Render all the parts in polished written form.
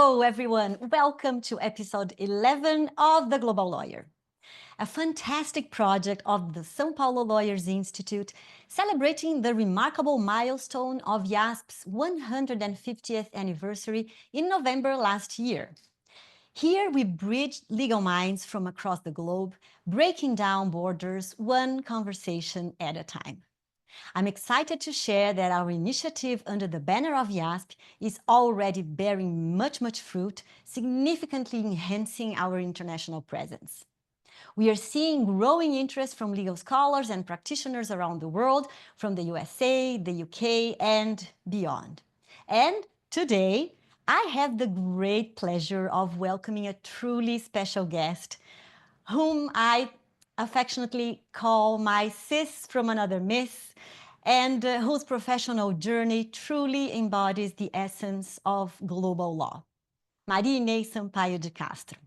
Hello, everyone. Welcome to episode 11 of The Global Lawyer, a fantastic project of the São Paulo Lawyers Institute, celebrating the remarkable milestone of YASP's 150th anniversary in November last year. Here we bridge legal minds from across the globe, breaking down borders one conversation at a time. I'm excited to share that our initiative under the banner of YASP is already bearing much fruit, significantly enhancing our international presence. We are seeing growing interest from legal scholars and practitioners around the world, from the USA, the UK, and beyond. And today, I have the great pleasure of welcoming a truly special guest, whom I affectionately call my sis from another miss, and whose professional journey truly embodies the essence of global law. Maria Inês Sampaio de Castro.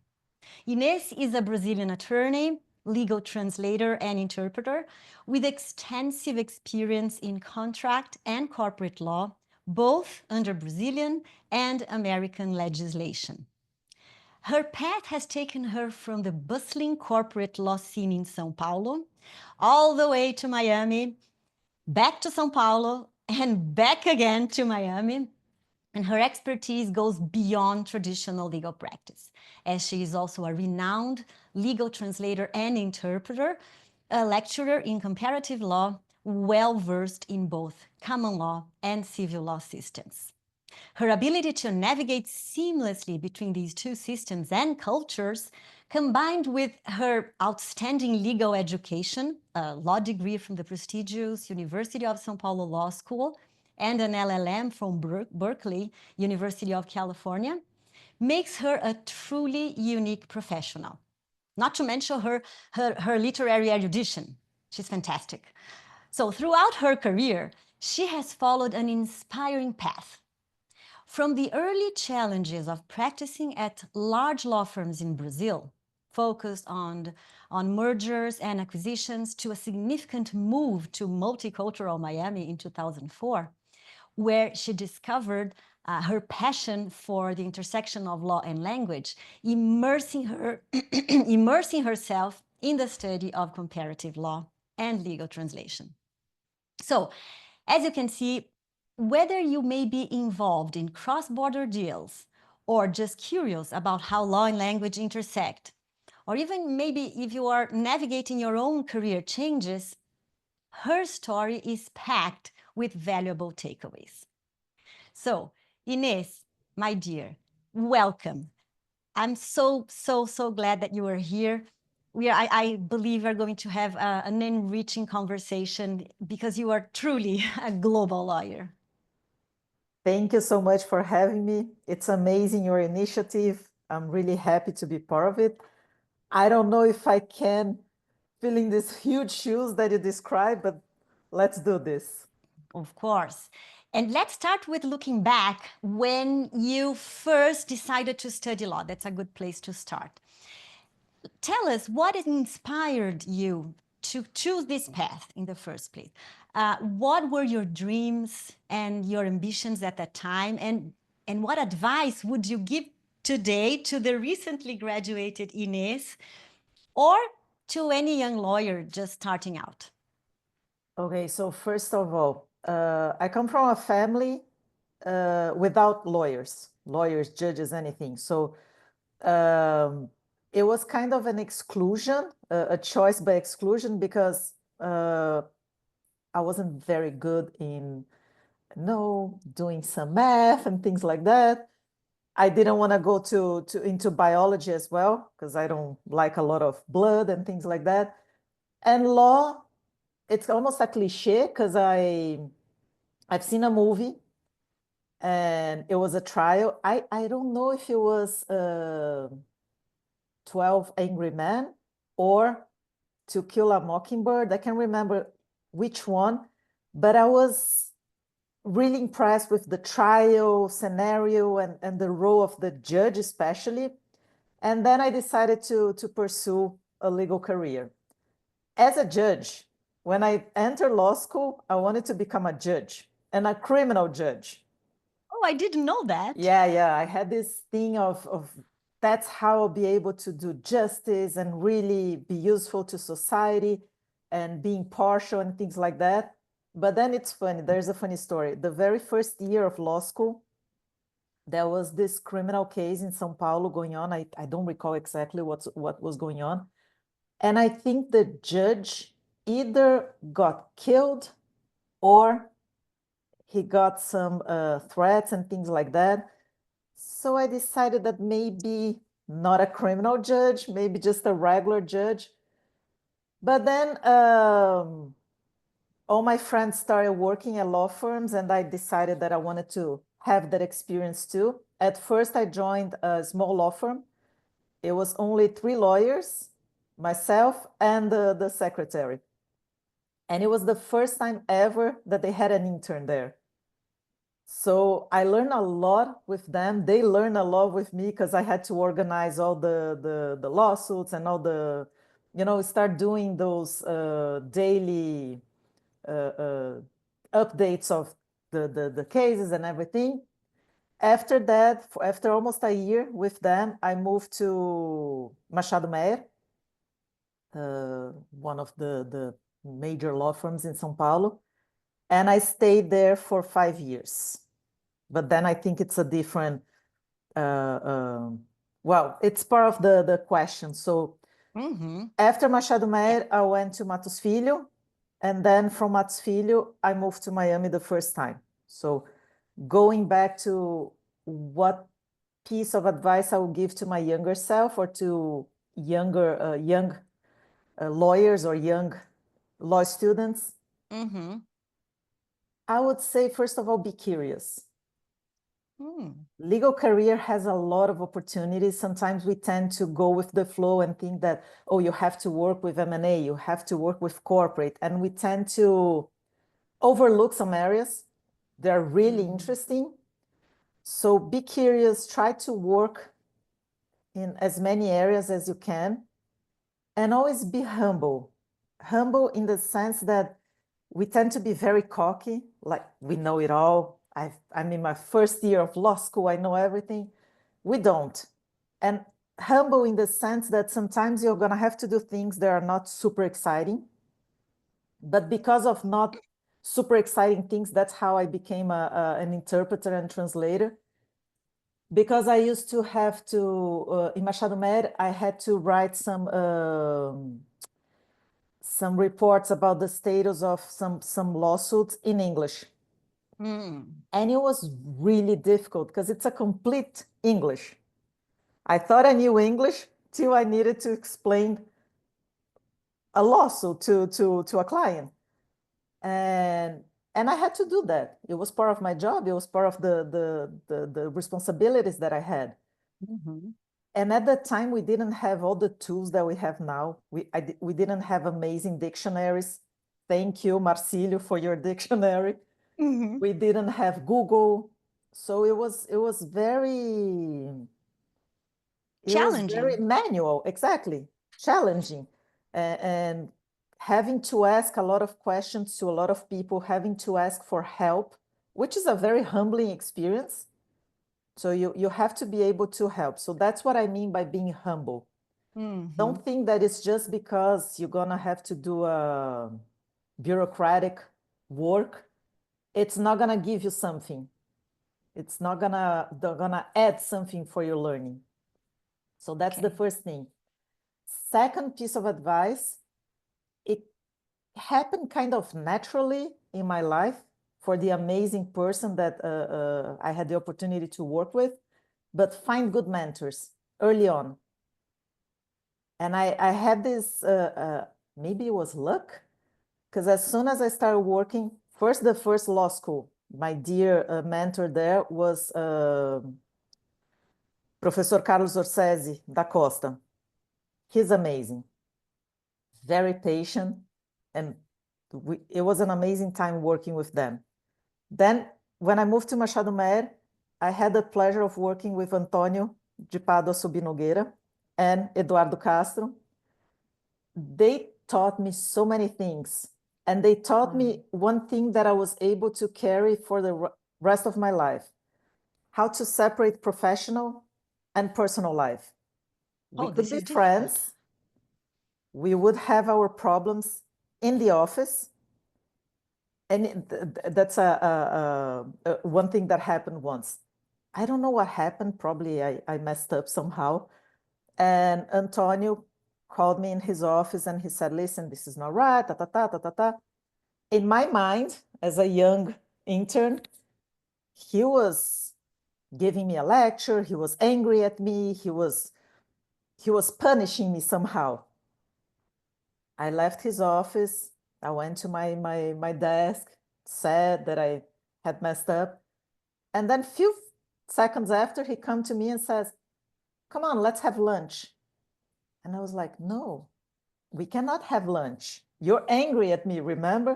Inês is a Brazilian attorney, legal translator and interpreter with extensive experience in contract and corporate law, both under Brazilian and American legislation. Her path has taken her from the bustling corporate law scene in São Paulo, all the way to Miami, back to São Paulo, and back again to Miami. And her expertise goes beyond traditional legal practice, as she is also a renowned legal translator and interpreter, a lecturer in comparative law, well-versed in both common law and civil law systems. Her ability to navigate seamlessly between these two systems and cultures, combined with her outstanding legal education, a law degree from the prestigious University of São Paulo Law School, and an LL.M from Berkeley, University of California, makes her a truly unique professional. Not to mention her literary erudition. She's fantastic. So throughout her career, she has followed an inspiring path. From the early challenges of practicing at large law firms in Brazil, focused on mergers and acquisitions, to a significant move to multicultural Miami in 2004, where she discovered her passion for the intersection of law and language, immersing herself in the study of comparative law and legal translation. So, as you can see, whether you may be involved in cross-border deals or just curious about how law and language intersect, or even maybe if you are navigating your own career changes, her story is packed with valuable takeaways. So, Inês, my dear, welcome. I'm so glad that you are here. I believe we're going to have an enriching conversation because you are truly a global lawyer. Thank you so much for having me. It's amazing, your initiative. I'm really happy to be part of it. I don't know if I can fill in these huge shoes that you described, but let's do this. Of course. And let's start with looking back when you first decided to study law. That's a good place to start. Tell us what inspired you to choose this path in the first place. What were your dreams and your ambitions at that time? And what advice would you give today to the recently graduated Inês or to any young lawyer just starting out? Okay, so first of all, I come from a family without lawyers, judges, anything. So it was kind of an exclusion, a choice by exclusion, because I wasn't very good in doing some math and things like that. I didn't want to go into biology as well, because I don't like a lot of blood and things like that. And law, it's almost a cliche, because I've seen a movie and it was a trial. I don't know if it was 12 Angry Men or To Kill a Mockingbird. I can't remember which one, but I was really impressed with the trial scenario and the role of the judge especially. And then I decided to pursue a legal career. As a judge, when I entered law school, I wanted to become a judge and a criminal judge. Oh, I didn't know that. Yeah, I had this thing of that's how I'll be able to do justice and really be useful to society and being partial and things like that. But then it's funny, there's a funny story. The very first year of law school, there was this criminal case in São Paulo going on. I don't recall exactly what was going on. And I think the judge either got killed or he got some threats and things like that. So I decided that maybe not a criminal judge, maybe just a regular judge. But then all my friends started working at law firms, and I decided that I wanted to have that experience too. At first, I joined a small law firm. It was only 3 lawyers, myself, and the secretary. And it was the first time ever that they had an intern there. So I learned a lot with them. They learned a lot with me because I had to organize all the lawsuits and all the, start doing those daily updates of the cases and everything. After that, after almost a year with them, I moved to Machado Meyer, one of the major law firms in São Paulo. And I stayed there for 5 years. But then I think it's a different, well, it's part of the question. So after Machado Meyer, I went to Matos Filho. And then from Matos Filho, I moved to Miami the first time. So going back to what piece of advice I would give to my younger self or to young lawyers or young law students, I would say, first of all, be curious. Legal career has a lot of opportunities. Sometimes we tend to go with the flow and think that, oh, you have to work with M&A, you have to work with corporate. And we tend to overlook some areas that are really interesting. So be curious, try to work in as many areas as you can, and always be humble. Humble in the sense that we tend to be very cocky, like we know it all. I'm in my first year of law school, I know everything. We don't. And humble in the sense that sometimes you're going to have to do things that are not super exciting. But because of not super exciting things, that's how I became an interpreter and translator. Because I used to have to, in Machado Meyer, I had to write some reports about the status of some lawsuits in English. And it was really difficult because it's a complete English. I thought I knew English till I needed to explain a lawsuit to a client. And I had to do that. It was part of my job. It was part of the responsibilities that I had. And at that time, we didn't have all the tools that we have now. We didn't have amazing dictionaries. Thank you, Marcílio, for your dictionary. We didn't have Google. So it was very challenging. manual, exactly, challenging. And having to ask a lot of questions to a lot of people, having to ask for help, which is a very humbling experience. So you have to be able to help. So that's what I mean by being humble. Don't think that it's just because you're gonna have to do a bureaucratic work. It's not gonna give you something. It's not gonna add something for your learning. So that's the first thing. Second piece of advice, it happened kind of naturally in my life for the amazing person that I had the opportunity to work with, but find good mentors early on. And I had this, maybe it was luck, because as soon as I started working, the first law school, my dear mentor there was Professor Carlos Orsesi da Costa. He's amazing, very patient, and it was an amazing time working with them. Then, when I moved to Machado Meyer, I had the pleasure of working with Antônio de Pádua Subinogueira and Eduardo Castro. They taught me so many things, and they taught me one thing that I was able to carry for the rest of my life. how to separate professional and personal life. We Oh, could this be is difficult. friends. We would have our problems in the office. And that's one thing that happened once. I don't know what happened. Probably I messed up somehow. And Antonio called me in his office and he said, listen, this is not right, ta, ta, ta, ta, ta, ta. In my mind, as a young intern, he was giving me a lecture. He was angry at me. He was punishing me somehow. I left his office. I went to my desk, said that I had messed up. And then few seconds after, he come to me and says, come on, let's have lunch. And I was like, no, we cannot have lunch. You're angry at me, remember?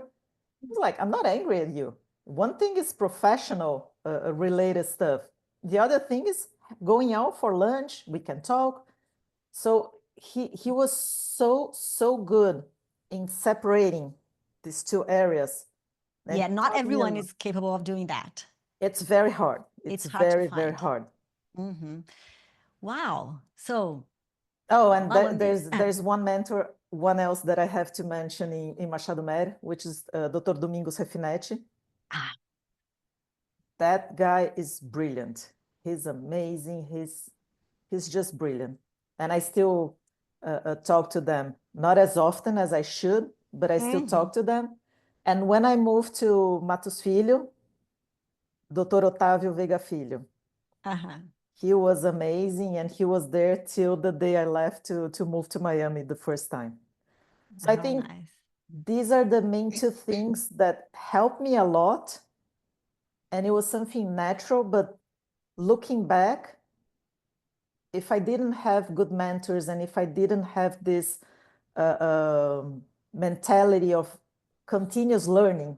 I was like, I'm not angry at you. One thing is professional related stuff. The other thing is going out for lunch. We can talk. So he was so good in separating these two areas. And Yeah, he not taught me a everyone lot. is capable of doing that. It's very hard. It's It's hard to very find. hard. Wow. So, Oh, and Law and there's one mentor, one else that I have to mention in Machado Mery, which is Dr. Domingos Refinetti. ah, That guy is brilliant. He's amazing. He's just brilliant. And I still talk to them, not as often as I should, but I still talk to them. And when I moved to Matos Filho, Dr. Otávio Veiga Filho, he was amazing, and he was there till the day I left to move to Miami the first time. So I oh, think nice. these are the main two things that helped me a lot. And it was something natural, but looking back, if I didn't have good mentors and if I didn't have this mentality of continuous learning,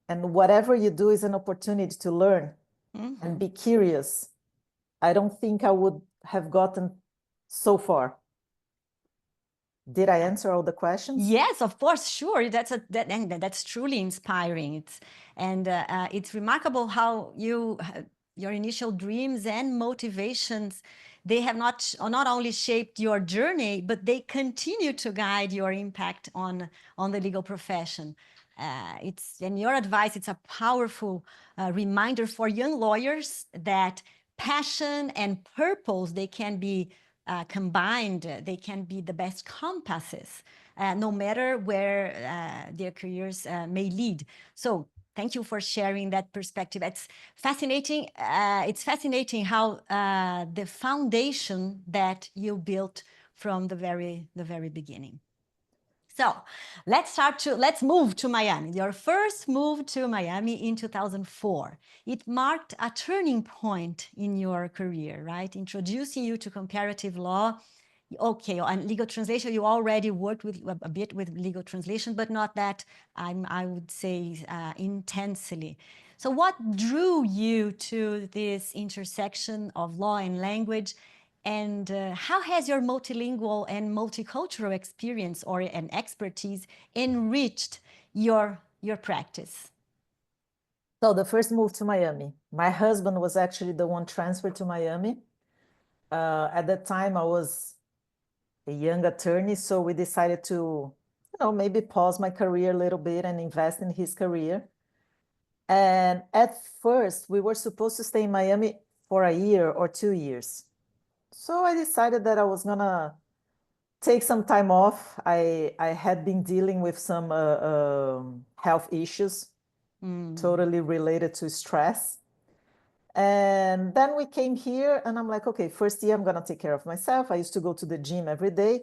and whatever you do is an opportunity to learn and be curious, I don't think I would have gotten so far. Did I answer all the questions? Yes, of course, sure. And that's truly inspiring. It's remarkable how your initial dreams and motivations, they have not only shaped your journey, but they continue to guide your impact on the legal profession. And your advice, it's a powerful reminder for young lawyers that passion and purpose, they can be combined. They can be the best compasses, no matter where their careers may lead. So thank you for sharing that perspective. It's fascinating. It's fascinating how the foundation that you built from the very beginning. So let's move to Miami. Your first move to Miami in 2004. It marked a turning point in your career, right? Introducing you to comparative law. Okay, and legal translation, you already worked with a bit with legal translation, but not that, I would say, intensely. So what drew you to this intersection of law and language? And how has your multilingual and multicultural experience or an expertise enriched your practice? So the first move to Miami, my husband was actually the one transferred to Miami. At that time, I was a young attorney, so we decided to, maybe pause my career a little bit and invest in his career. And at first, we were supposed to stay in Miami for a year or 2 years. So I decided that I was gonna take some time off. I had been dealing with some health issues, totally related to stress. And then we came here and I'm like, okay, first year I'm gonna take care of myself. I used to go to the gym every day.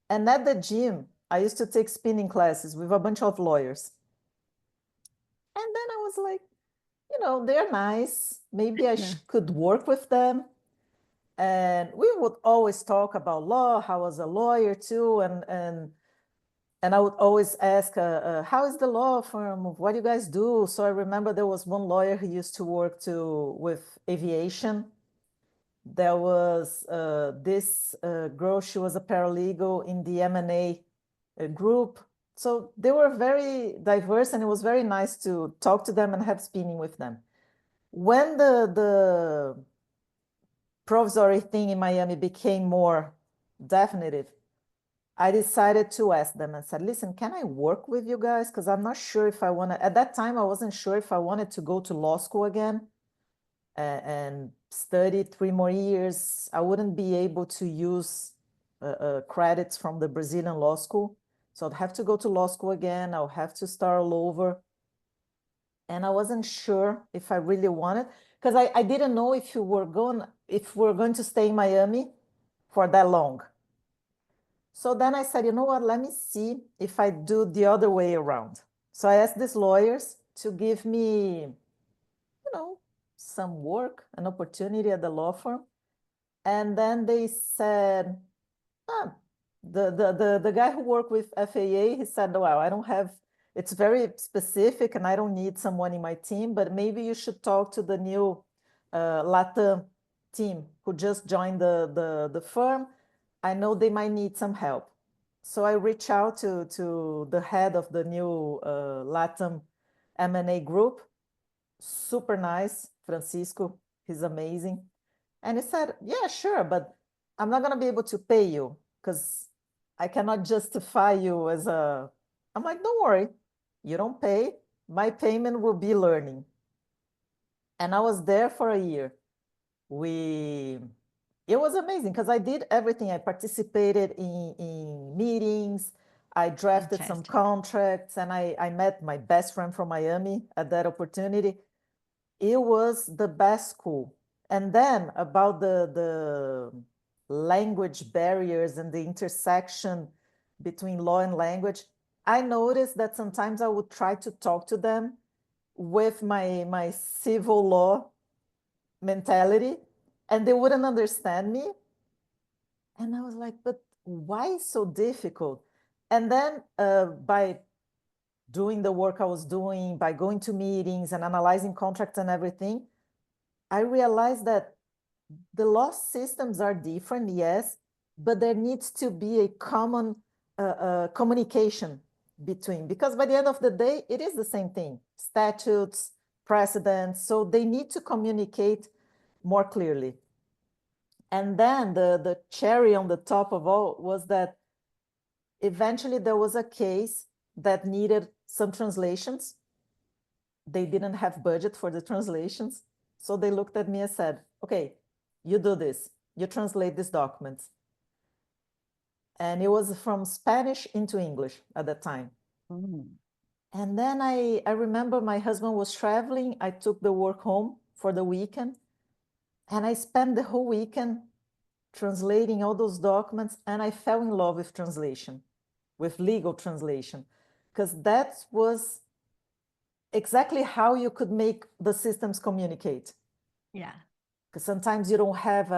And at the gym, I used to take spinning classes with a bunch of lawyers. And then I was like, they're nice. Maybe I could work with them. And we would always talk about law. I was a lawyer too. And I would always ask, how is the law firm? What do you guys do? So I remember there was one lawyer who used to work with aviation. There was this girl, she was a paralegal in the M&A group. So they were very diverse and it was very nice to talk to them and have spinning with them. when the provisory thing in Miami became more definitive, I decided to ask them and said, listen, can I work with you guys? Because I'm not sure if I want to, at that time, I wasn't sure if I wanted to go to law school again and study 3 more years. I wouldn't be able to use credits from the Brazilian law school. So I'd have to go to law school again. I'll have to start all over. And I wasn't sure if I really wanted, because I didn't know if we're going to stay in Miami for that long. So then I said, you know what, let me see if I do the other way around. So I asked these lawyers to give me, some work, an opportunity at the law firm. And then they said, the guy who worked with FAA, he said, well, I don't have, it's very specific and I don't need someone in my team, but maybe you should talk to the new LATAM team who just joined the firm. I know they might need some help. So I reached out to the head of the new LATAM M&A group, super nice, Francisco, he's amazing. And he said, yeah, sure, but I'm not going to be able to pay you because I cannot justify you as a. I'm like, don't worry, you don't pay. My payment will be learning. And I was there for a year. It was amazing because I did everything. I participated in meetings. I drafted some Fantastic. contracts and I met my best friend from Miami at that opportunity. It was the best school. And then about the language barriers and the intersection between law and language, I noticed that sometimes I would try to talk to them with my civil law mentality, and they wouldn't understand me. And I was like, but why so difficult? And then by doing the work I was doing, by going to meetings and analyzing contracts and everything, I realized that the law systems are different, yes, but there needs to be a common communication between, because by the end of the day, it is the same thing, statutes, precedents, so they need to communicate more clearly. And then the cherry on the top of all was that eventually there was a case that needed some translations. They didn't have budget for the translations. So they looked at me and said, okay, you do this, you translate these documents. And it was from Spanish into English at that time. And then I remember my husband was traveling. I took the work home for the weekend. And I spent the whole weekend translating all those documents. And I fell in love with translation, with legal translation, because that was exactly how you could make the systems communicate. Yeah. Because sometimes you don't have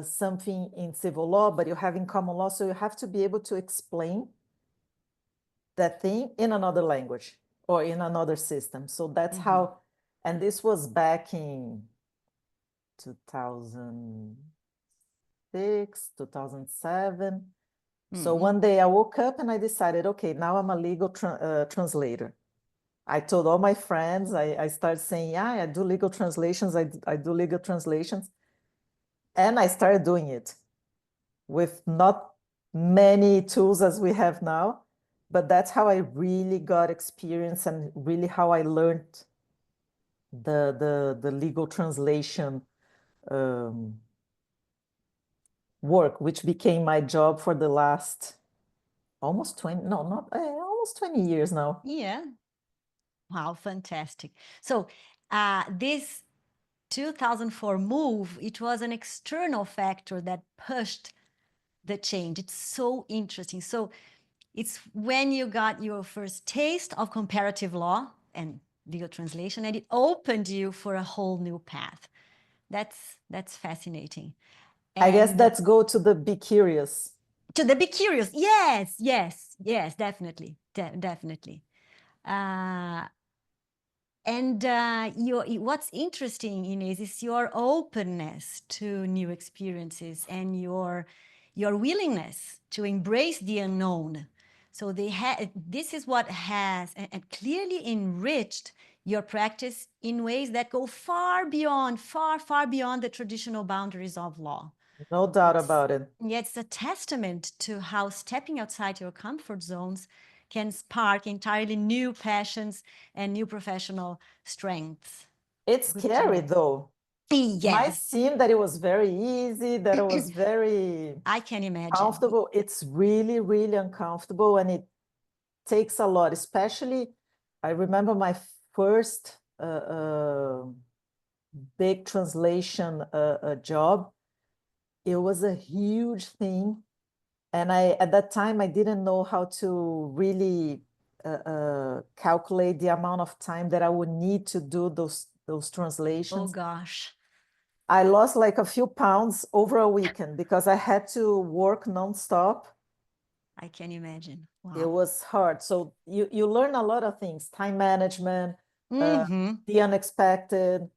something in civil law, but you have in common law. So you have to be able to explain that thing in another language or in another system. So that's how, and this was back in 2006, 2007. So one day I woke up and I decided, okay, now I'm a legal translator. I told all my friends, I started saying, yeah, I do legal translations, I do legal translations. And I started doing it with not many tools as we have now, but that's how I really got experience and really how I learned the legal translation work, which became my job for the last almost 20, no, not almost 20 years now. Yeah. Wow, fantastic. So this 2004 move, it was an external factor that pushed the change. It's so interesting. So it's when you got your first taste of comparative law and legal translation, and it opened you for a whole new path. That's fascinating. I guess And let's go to the be curious. to the be curious. Yes, yes, yes, definitely, definitely. And what's interesting, Inês, is your openness to new experiences and your willingness to embrace the unknown. So this is what has and clearly enriched your practice in ways that go far beyond the traditional boundaries of law. No doubt about it. It's a testament to how stepping outside your comfort zones can spark entirely new passions and new professional strengths. It's scary though. It might Yes, seem that it was very easy, that it was very I can imagine. comfortable. It's really, really uncomfortable, and it takes a lot, especially I remember my first big translation job. It was a huge thing. And at that time, I didn't know how to really calculate the amount of time that I would need to do those Oh translations. gosh, I lost like a few pounds over a weekend because I had to work nonstop. I can imagine. It Wow. was hard. So you learn a lot of things, time management, the unexpected.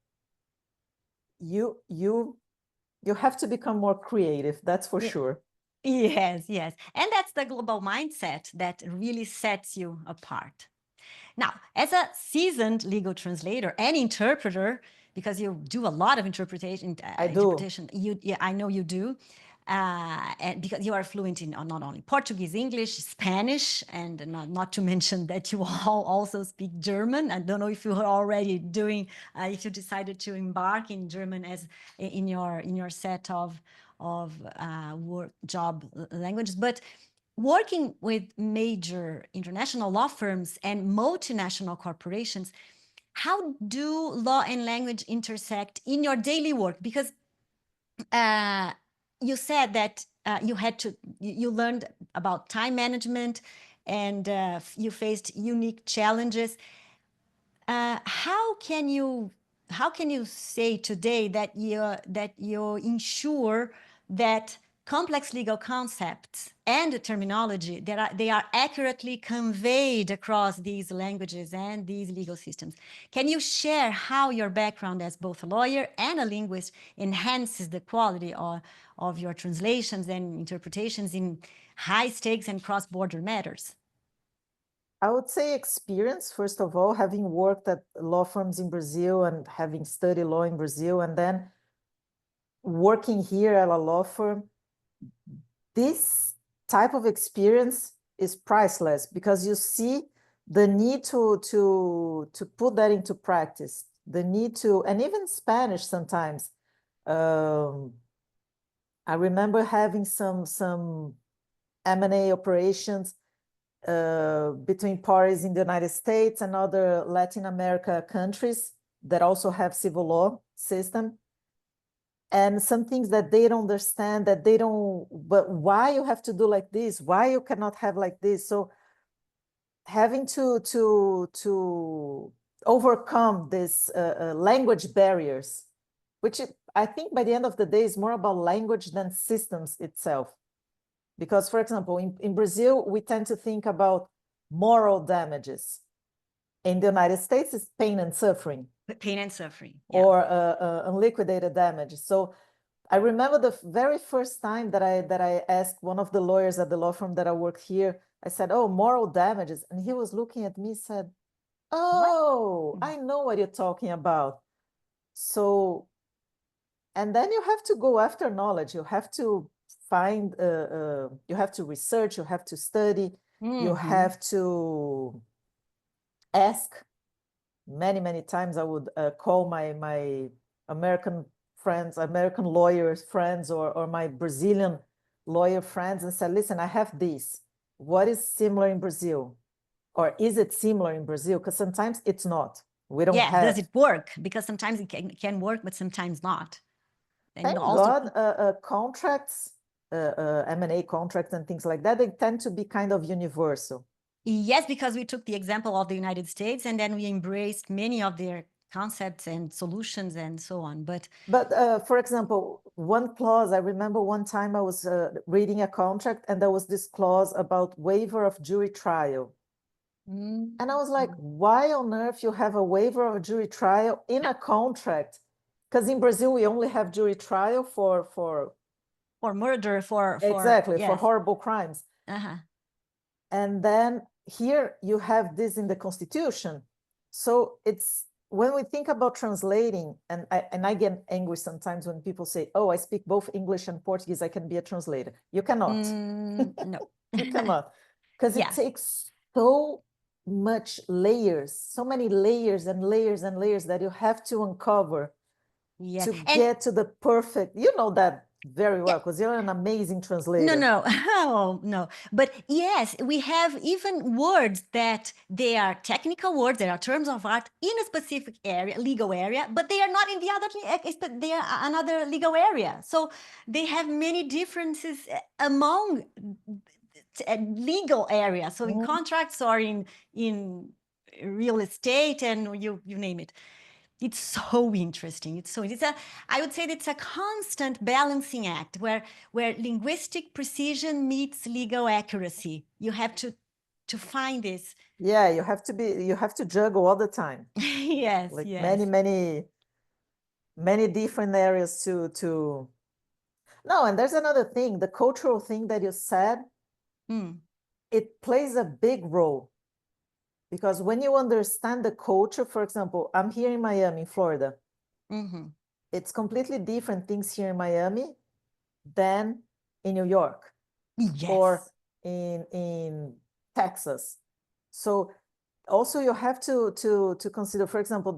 You have to become more creative, that's for sure. Yes, yes. And that's the global mindset that really sets you apart. Now, as a seasoned legal translator and interpreter, because you do a lot of interpretation, I do. I know you do, and because you are fluent in not only Portuguese, English, Spanish, and not to mention that you all also speak German. I don't know if you are already doing, if you decided to embark in German as in your set of work job languages, but working with major international law firms and multinational corporations, how do law and language intersect in your daily work? Because you said that you learned about time management and you faced unique challenges. How can you say today that you ensure that complex legal concepts and the terminology they are accurately conveyed across these languages and these legal systems? Can you share how your background as both a lawyer and a linguist enhances the quality of your translations and interpretations in high stakes and cross-border matters? I would say experience, first of all, having worked at law firms in Brazil and having studied law in Brazil, and then working here at a law firm. This type of experience is priceless because you see the need to put that into practice, the need to, and even Spanish sometimes. I remember having some M&A operations between parties in the United States and other Latin America countries that also have civil law system. And some things that they don't understand, that they don't, but why you have to do like this? Why you cannot have like this? So having to overcome this language barriers, which I think by the end of the day is more about language than systems itself. Because, for example, in Brazil, we tend to think about moral damages. In the United States, it's pain and suffering. Pain and suffering. Yeah. Or unliquidated damages. So I remember the very first time that I asked one of the lawyers at the law firm that I worked here, I said, oh, moral damages. And he was looking at me, said, oh, I know what you're talking about. So, and then you have to go after knowledge. You have to find, you have to research, you have to study, you have to ask. Many times I would call my American friends, American lawyers friends, or my Brazilian lawyer friends and said, listen, I have this. What is similar in Brazil? Or is it similar in Brazil? Because sometimes it's not. We don't have. Does it work? Because sometimes it can work, but sometimes not. And Thank God, contracts, M&A contracts and things like that, they tend to be kind of universal. Yes, because we took the example of the United States and then we embraced many of their concepts and solutions and so on. But for example, one clause, I remember one time I was reading a contract and there was this clause about waiver of jury trial. And I was like, why on earth you have a waiver of a jury trial in a contract? Because in Brazil, we only have jury trial for murder, exactly, yes. for horrible crimes. And then here you have this in the Constitution. So it's when we think about translating, and I get angry sometimes when people say, "Oh, I speak both English and Portuguese, I can be a translator." You cannot. No. You cannot, because it Yeah. takes so much layers, so many layers and layers and layers that you have to uncover Yeah. to And get to the perfect. You know that very yeah, well because you're an amazing no, translator. no. Oh, no. But yes, we have even words that they are technical words, they are terms of art in a specific area, legal area, but they are not in the other, they are another legal area. So they have many differences among legal areas. So in Mm. contracts or in real estate and you name it. It's so interesting. I would say that it's a constant balancing act where linguistic precision meets legal accuracy. You have to find this. Yeah, you have to juggle all the time, Yes, like yes. many different areas to. No, and there's another thing, the cultural thing that you said, Mm, it plays a big role because when you understand the culture, for example, I'm here in Miami, Florida. mhm. It's completely different things here in Miami than in New York or Yes. in Texas. So also you have to consider, for example,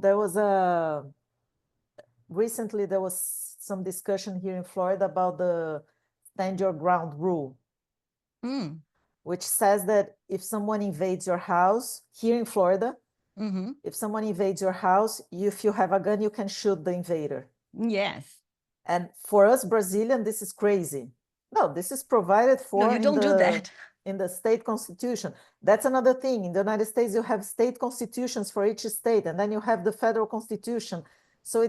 recently there was some discussion here in Florida about the stand your ground rule, Mm, which says that if someone invades your house here in Florida, mhm. if someone invades your house, if you have a gun, you can shoot the invader. Yes. And for us Brazilian, this is crazy. No, this is provided No, for you don't do that. in the state constitution. That's another thing. In the United States, you have state constitutions for each state, and then you have the federal constitution. So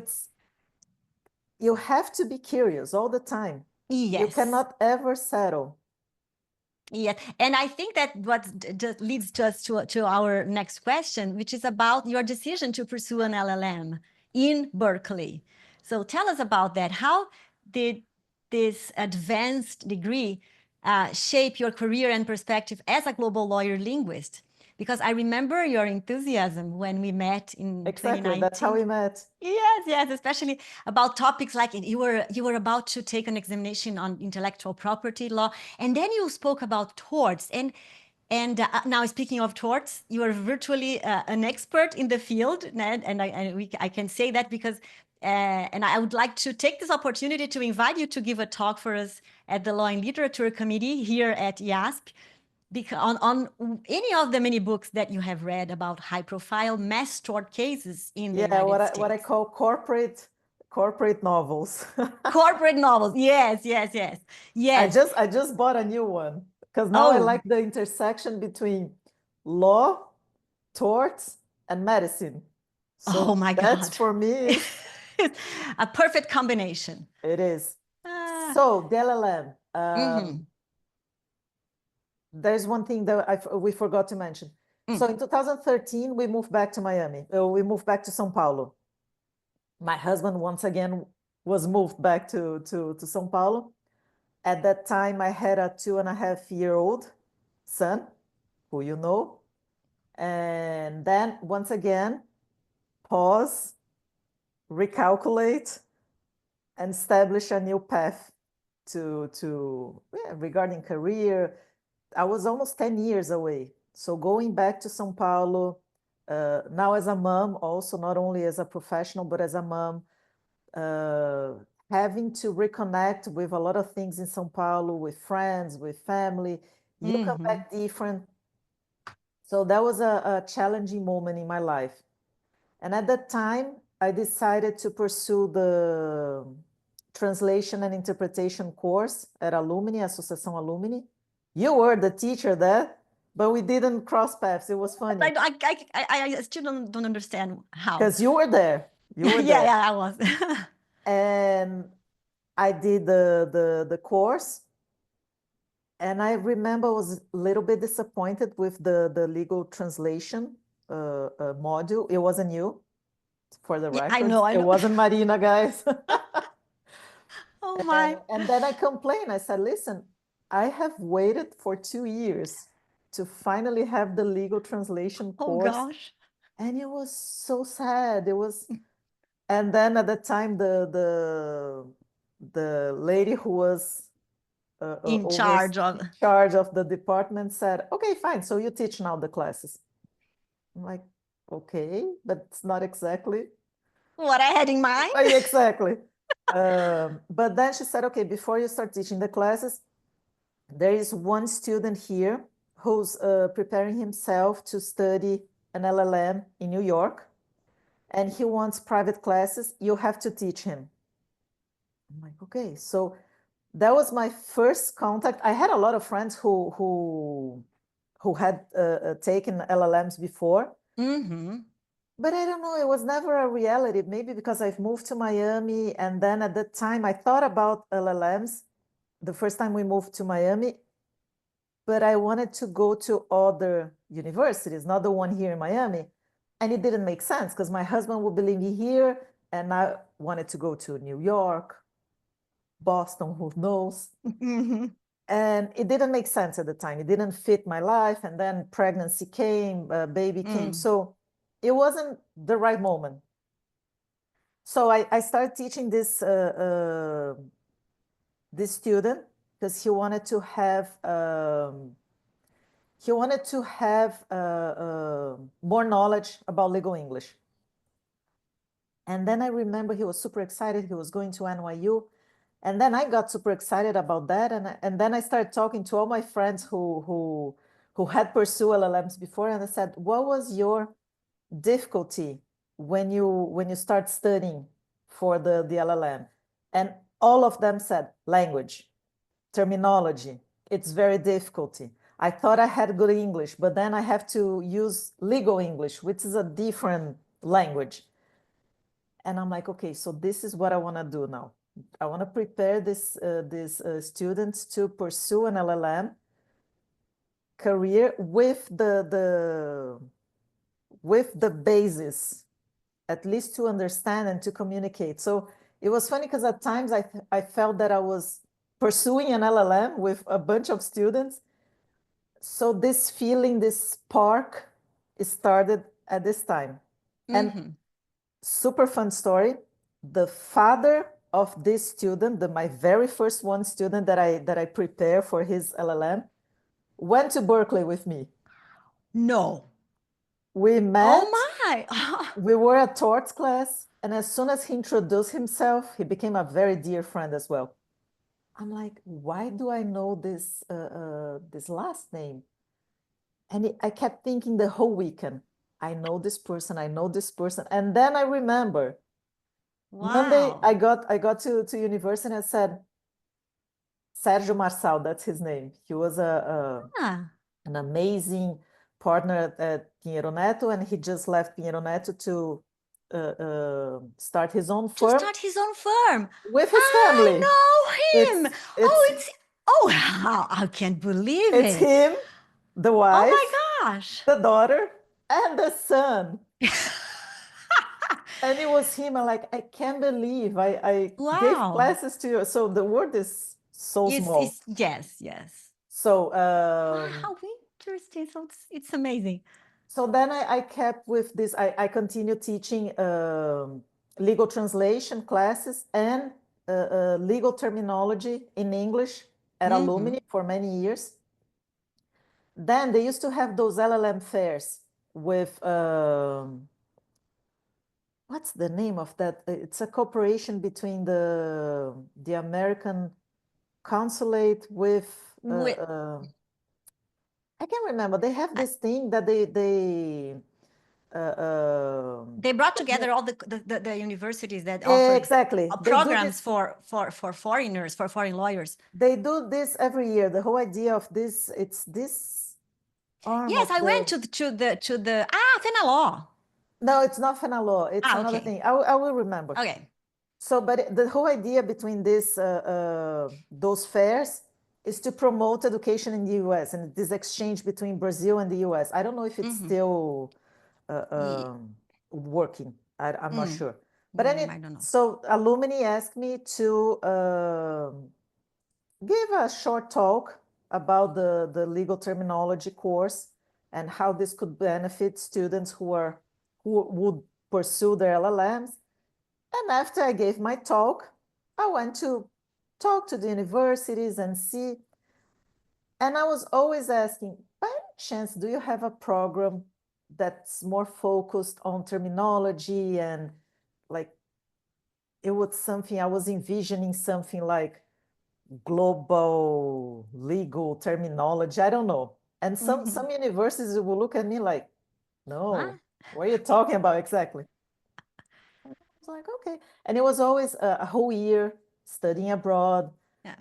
you have to be curious all the time. You Yes. cannot ever settle. Yeah, and I think that what just leads to us to our next question, which is about your decision to pursue an LLM in Berkeley. So tell us about that. How did this advanced degree shape your career and perspective as a global lawyer linguist? Because I remember your enthusiasm when we met in Exactly, that's how 2019. we met. Yes, yes, especially about topics like you were about to take an examination on intellectual property law, and then you spoke about torts. And now speaking of torts, you are virtually an expert in the field, Ned, and I can say that because. And I would like to take this opportunity to invite you to give a talk for us at the Law and Literature Committee here at IASP, because on any of the many books that you have read about high-profile mass tort cases in the Yeah, United what I States. call corporate novels. Corporate novels. Yes, yes, yes, I yes. just bought a new one because now I Oh, like the intersection between law, torts, and medicine. oh So my that's God. for me is A perfect combination. it is. Ah, So the LLM. mhm, There's one thing that we forgot to mention. So mm. in 2013, we moved back to Miami. We moved back to São Paulo. My husband once again was moved back to São Paulo. At that time, I had a 2.5-year-old son, who you know. And then once again, pause, recalculate, and establish a new path regarding career. I was almost 10 years away. So going back to São Paulo, now as a mom, also not only as a professional, but as a mom, having to reconnect with a lot of things in São Paulo, with friends, with family. You come Mhm. back different. So that was a challenging moment in my life. And at that time, I decided to pursue the translation and interpretation course at Alumni, Associação Alumni. You were the teacher there, but we didn't cross paths. It was funny I still don't understand how. because you were there. You were Yeah, there. yeah, I was. And I did the course. And I remember I was a little bit disappointed with the legal translation module. It wasn't you, for the Yeah, I know, records. I It know. wasn't Marina, guys. Oh And my. then I complained. I said, listen, I have waited for 2 years to finally have the legal translation Oh course, gosh. And it was so sad. It was, and then at the time, the lady who was In charge of in charge of the department said, "Okay, fine. So you teach now the classes." I'm like, "Okay, but it's not exactly." what I had in mind. Exactly. But then she said, "Okay, before you start teaching the classes, there is one student here who's preparing himself to study an LLM in New York, and he wants private classes. You have to teach him." I'm like, "Okay." So that was my first contact. I had a lot of friends who had taken LLMs before, but I don't know, it was never a reality. Maybe because I've moved to Miami, and then at that time I thought about LLMs the first time we moved to Miami, but I wanted to go to other universities, not the one here in Miami. And it didn't make sense because my husband would be living here, and I wanted to go to New York, Boston, who knows? And it didn't make sense at the time. It didn't fit my life. And then pregnancy came, baby came. So it wasn't the right moment. So I started teaching this student because he wanted to have more knowledge about legal English. And then I remember he was super excited. He was going to NYU. And then I got super excited about that. And then I started talking to all my friends who had pursued LLMs before. And I said, "What was your difficulty when you start studying for the LLM?" And all of them said, "Language, terminology. It's very difficult. I thought I had good English, but then I have to use legal English, which is a different language." And I'm like, "Okay, so this is what I want to do now. I want to prepare these students to pursue an LLM career with the basis, at least to understand and to communicate." So it was funny because at times I felt that I was pursuing an LLM with a bunch of students. So this feeling, this spark, started at this time. And super fun story. The father of this student, my very first one student that I prepared for his LLM, went to Berkeley with me. No. We met. Oh my. We were at torts class, and as soon as he introduced himself, he became a very dear friend as well. I'm like, "Why do I know this last name?" And I kept thinking the whole weekend, I know this person, I know this person. And then I remember Monday, Wow. I got to university and I said, Sergio Marçal, that's his name. He was an amazing partner at Pinheiro Neto, and he just left Pinheiro Neto to start his own To firm start his own firm. with his I family. know him. It's How I can't believe it's it. him, the Oh wife, my gosh. the daughter, and the son. And it was him. I'm like, I can't believe I gave Wow. classes to you. So the world is so small. Yes, yes. So How interesting. So it's amazing. so then I kept with this. I continued teaching legal translation classes and legal terminology in English at Alumni for many years. Then they used to have those LLM fairs with what's the name of that? It's a cooperation between the American consulate with I can't remember. They have this thing that They brought together all the universities that offer exactly. They do programs this. for foreigners, for foreign lawyers. They do this every year. The whole idea of this, it's this arm Yes, of I went to the FENA Law. No, it's not FENA law. It's another Okay. thing. I will remember. Okay. So, but the whole idea between those fairs is to promote education in the US and this exchange between Brazil and the US. I don't know if it's still working. I'm not sure. But I don't know. so alumni asked me to give a short talk about the legal terminology course and how this could benefit students who are who would pursue their LLMs. And after I gave my talk, I went to talk to the universities and see. And I was always asking, by any chance, do you have a program that's more focused on terminology and like it was something I was envisioning something like global legal terminology. I don't know. And some universities will look at me like, no, what are you talking about exactly? I was like, okay. And it was always a whole year studying abroad. Yeah.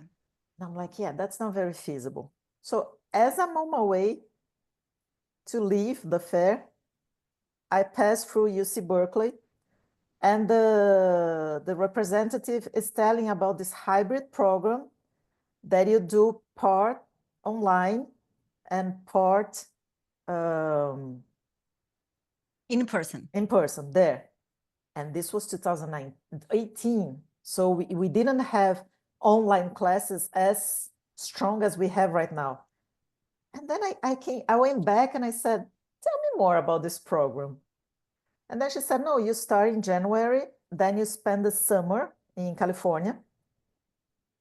And I'm like, yeah, that's not very feasible. So as I'm on my way to leave the fair, I passed through UC Berkeley, and the representative is telling about this hybrid program that you do part online and part In person. in person there. And this was 2018. So we didn't have online classes as strong as we have right now. And then I went back and I said, tell me more about this program. And then she said, no, you start in January, then you spend the summer in California.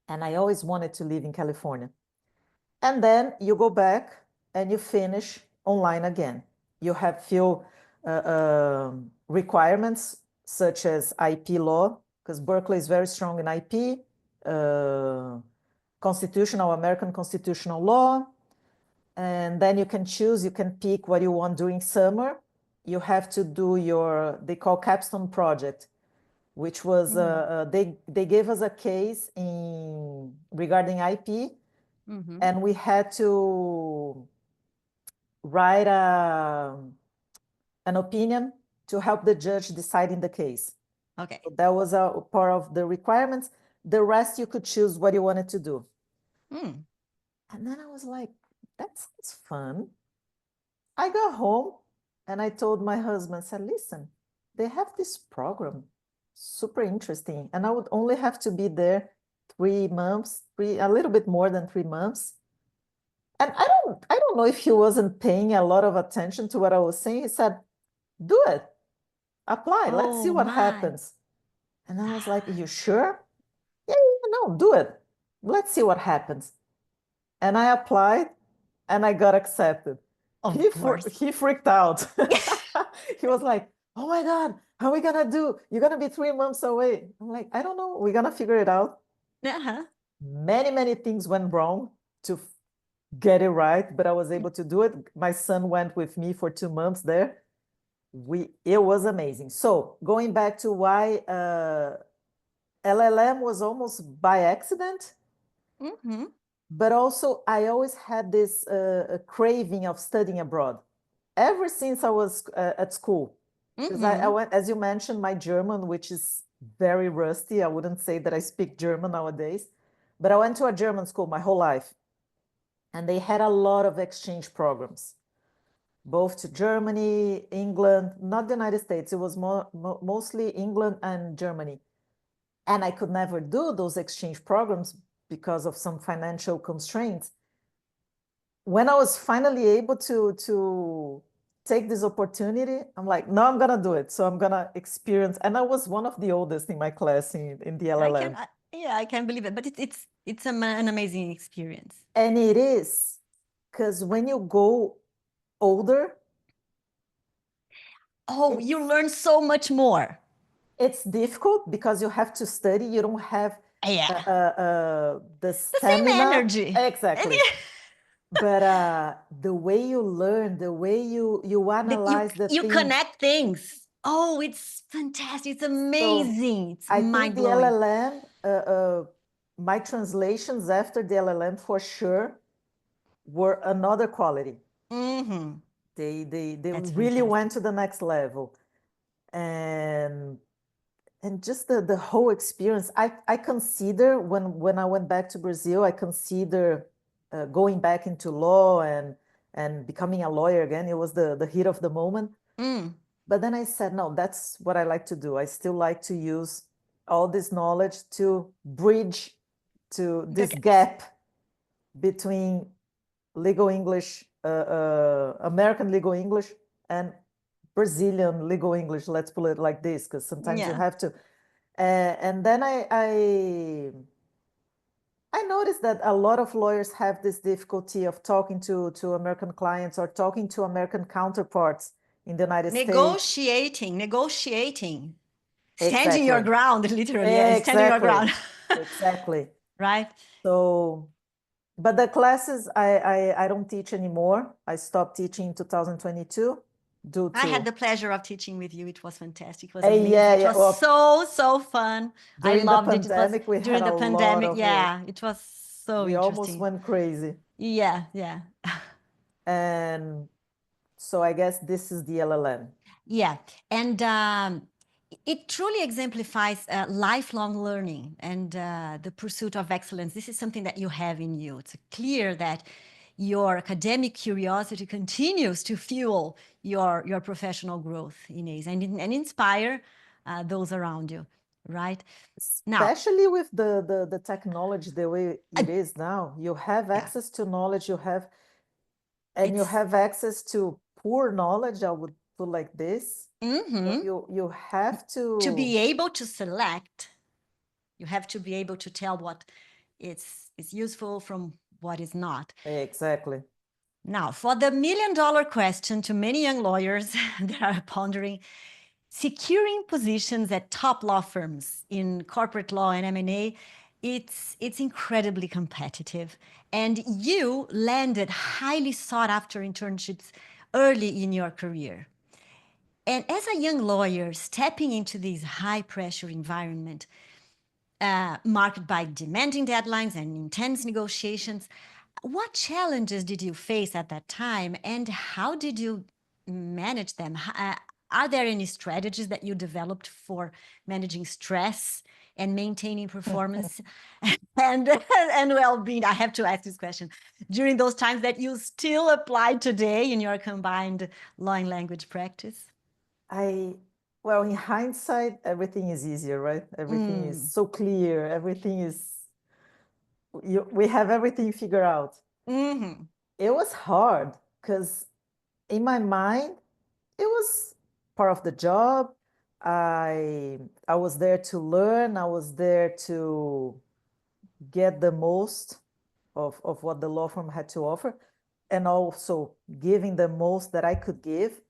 And I always wanted to live in California. And then you go back and you finish online again. You have few requirements such as IP law, because Berkeley is very strong in IP, constitutional, American constitutional law. And then you can choose, you can pick what you want during summer. You have to do your, they call capstone project, which was, they gave us a case regarding IP, and we had to write an opinion to help the judge decide in the case. Okay. So that was a part of the requirements. The rest you could choose what you wanted to do. And then I was like, that sounds fun. I got home and I told my husband, I said, listen, they have this program, super interesting. And I would only have to be there 3 months, a little bit more than 3 months. And I don't know if he wasn't paying a lot of attention to what I was saying. He said, do it, apply, let's see what happens. And I was like, you sure? Yeah, no, do it. Let's see what happens. And I applied and I got accepted. He freaked out. He was like, oh my God, how are we gonna do? You're gonna be 3 months away. I'm like, I don't know, we're gonna figure it out. Many things went wrong to get it right, but I was able to do it. My son went with me for 2 months there. It was amazing. So going back to why LLM was almost by accident, but also I always had this craving of studying abroad ever since I was at school. Because I went, as you mentioned, my German, which is very rusty. I wouldn't say that I speak German nowadays, but I went to a German school my whole life. And they had a lot of exchange programs, both to Germany, England, not the United States. It was mostly England and Germany. And I could never do those exchange programs because of some financial constraints. When I was finally able to take this opportunity, I'm like, no, I'm gonna do it. So I'm gonna experience. And I was one of the oldest in my class in the LLM. I can't believe it, but it's an amazing experience. And it is, because when you go older, you learn so much more. It's difficult because you have to study. You don't have the stamina. Same energy. Exactly. But the way you learn, the way you analyze the you things. connect things. Oh, it's fantastic. It's amazing. So it's mind-blowing. I think the LLM, my translations after the LLM for sure were another quality. They really went to the next level. And just the whole experience, I consider when I went back to Brazil, I consider going back into law and becoming a lawyer again. It was the heat of the moment. But then I said, no, that's what I like to do. I still like to use all this knowledge to bridge to this gap between legal English, American legal English, and Brazilian legal English, let's put it like this, because sometimes you Yeah. have to. And then I noticed that a lot of lawyers have this difficulty of talking to American clients or talking to American counterparts in the United States. Negotiating. Standing your Exactly. ground, literally, yeah, standing your Exactly. ground. Exactly. Right? So, but the classes I don't teach anymore. I stopped teaching in 2022 due I had to the pleasure of teaching with you. It was fantastic. It was amazing. yeah, It yeah. was Well, so fun. I during the loved it. It was pandemic, we had during a the lot pandemic. of work. Yeah, it was so We almost interesting. went crazy. Yeah, yeah. And so I guess this is the LLM. Yeah, and it truly exemplifies lifelong learning and the pursuit of excellence. This is something that you have in you. It's clear that your academic curiosity continues to fuel your professional growth, Inês, and inspire those around you, right? Now, Especially with the technology the way it is now. You have yeah, access to knowledge, you it's have access to poor knowledge, I would put like this. So you have to to be able to select. You have to be able to tell what is useful from what is not. exactly. Now, for the $1 million question to many young lawyers that are pondering, securing positions at top law firms in corporate law and M&A, it's incredibly competitive. And you landed highly sought after internships early in your career. And as a young lawyer stepping into this high pressure environment, marked by demanding deadlines and intense negotiations, what challenges did you face at that time, and how did you manage them? Are there any strategies that you developed for managing stress and maintaining performance and well-being? I have to ask this question during those times that you still apply today in your combined law and language practice. Well, in hindsight, everything is easier, right? Everything is so clear. Everything is, we have everything figured out. Mm-hmm. It was hard because in my mind, it was part of the job. I was there to learn. I was there to get the most of what the law firm had to offer, and also giving the most that I could give.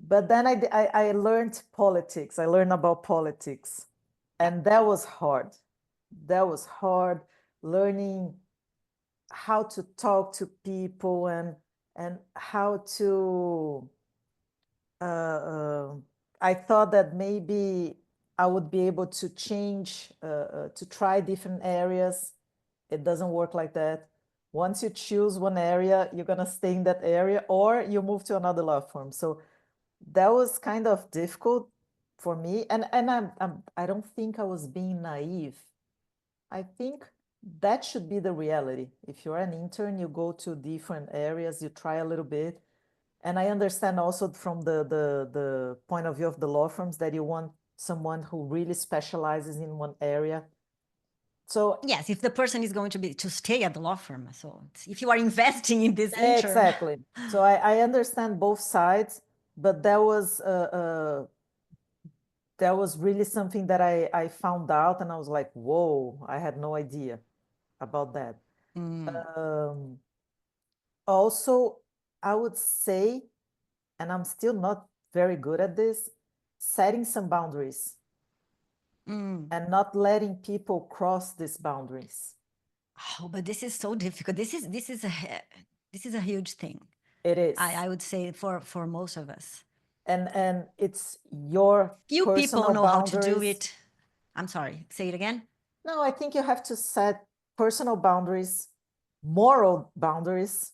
But then I learned politics. I learned about politics, and that was hard. That was hard learning how to talk to people and how to I thought that maybe I would be able to change to try different areas. It doesn't work like that. Once you choose one area, you're gonna stay in that area, or you move to another law firm. So that was kind of difficult for me, and I don't think I was being naive. I think that should be the reality. If you're an intern, you go to different areas, you try a little bit. And I understand also from the point of view of the law firms that you want someone who really specializes in one area. So Yes, if the person is going to stay at the law firm. So if you are investing in this intern. exactly. So I understand both sides, but that was really something that I found out, and I was like, whoa, I had no idea about that. Also, I would say, and I'm still not very good at this, setting some boundaries and not letting people cross these boundaries. Oh, but this is so difficult. This is a huge thing. It is. I would say for most of us. And it's your Few people personal know how to do boundaries. it. I'm sorry, say it again. No, I think you have to set personal boundaries, moral boundaries,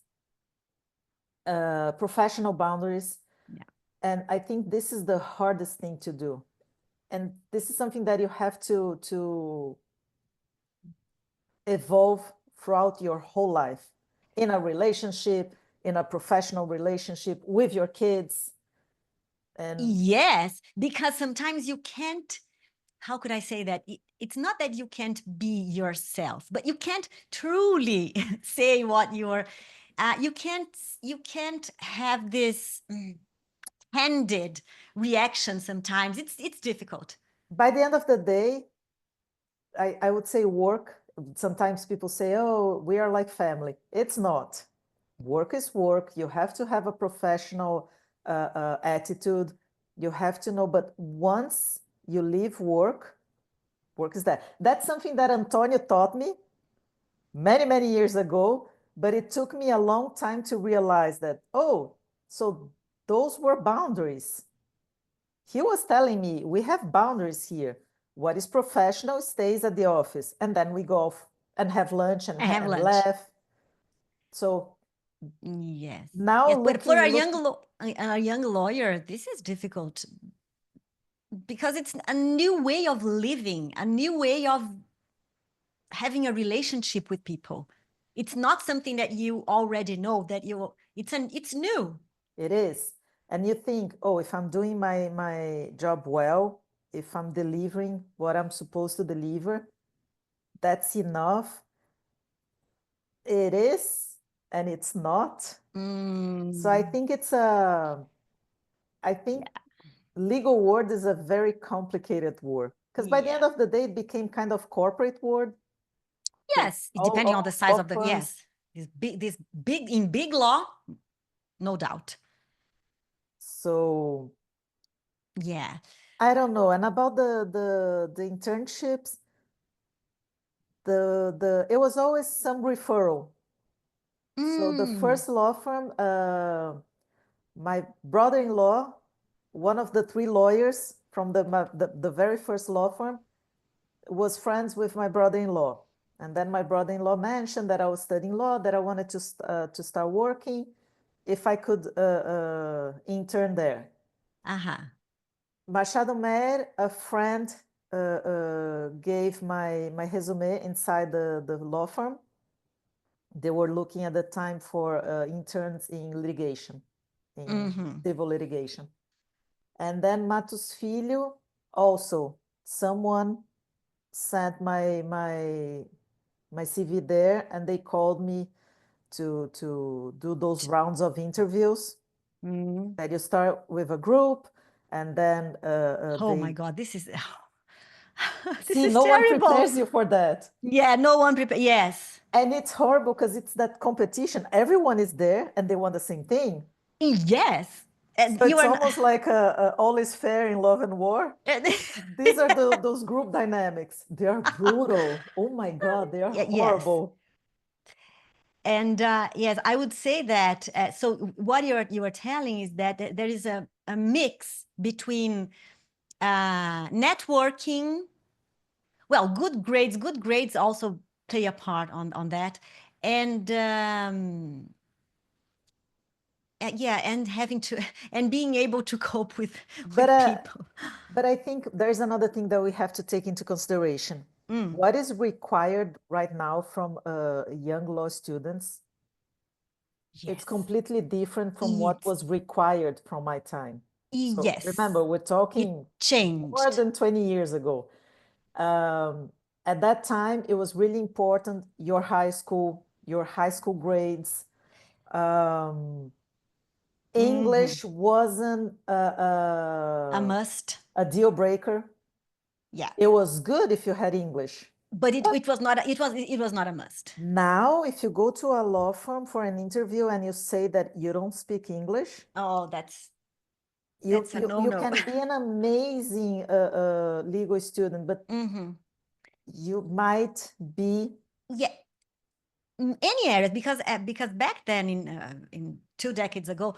professional boundaries. Yeah. And I think this is the hardest thing to do. And this is something that you have to evolve throughout your whole life in a relationship, in a professional relationship with your kids. And Yes, because sometimes you can't, how could I say that? It's not that you can't be yourself, but you can't truly say what you're, you can't have this, candid reaction sometimes. It's difficult. By the end of the day, I would say work. Sometimes people say, oh, we are like family. It's not. Work is work. You have to have a professional attitude. You have to know, but once you leave work, work is that. That's something that Antonio taught me many, many years ago, but it took me a long time to realize that, oh, so those were boundaries. He was telling me, we have boundaries here. What is professional stays at the office, and then we go off and have lunch and, I have lunch. laugh. So Yes. now Yes, but for a looking, young lawyer, this is difficult because it's a new way of living, a new way of having a relationship with people. It's not something that you already know, that it's new. it is. And you think, oh, if I'm doing my job well, if I'm delivering what I'm supposed to deliver, that's enough. It is, and it's not. So I think I think legal world is a very complicated word, because by the end Yeah. of the day, it became kind of corporate word. 'Cause Yes, depending on the size all of the, firms- yes, in big law, no doubt. So Yeah. I don't know. And about the internships, it was always some referral. So the first law firm, my brother-in-law, one of the three lawyers from the very first law firm, was friends with my brother-in-law. And then my brother-in-law mentioned that I was studying law, that I wanted to start working, if I could intern there. Uh-huh. Machado Mer, a friend, gave my resume inside the law firm. They were looking at the time for interns in litigation, in civil litigation. And then Matos Filho, also someone sent my CV there, and they called me to do those rounds of interviews. That you start with a group, and then Oh my God, this is this see, is no one terrible. prepares you for that. Yeah, no one prepares. Yes. And it's horrible because it's that competition. Everyone is there and they want the same thing. Yes. And So you it's are almost like all is fair in love and war. These are those group dynamics. They are brutal. Oh my God, they are Yes. horrible. And yes, I would say that. So what you are telling is that there is a mix between networking. Well, good grades also play a part on that, and yeah, and having to and being able to cope with people. But I think there's another thing that we have to take into consideration. What is required right now from young law students? It's completely different from what was required from my time. So Yes. remember, we're talking more than 20 years ago. At that time, it was really important, your high school grades. English wasn't A must. a deal breaker. Yeah. It was good if you had English. But it was not a must. Now, if you go to a law firm for an interview and you say that you don't speak English, oh, that's you a no-no. can be an amazing legal student, but you might be any areas, because back then in 2 decades ago,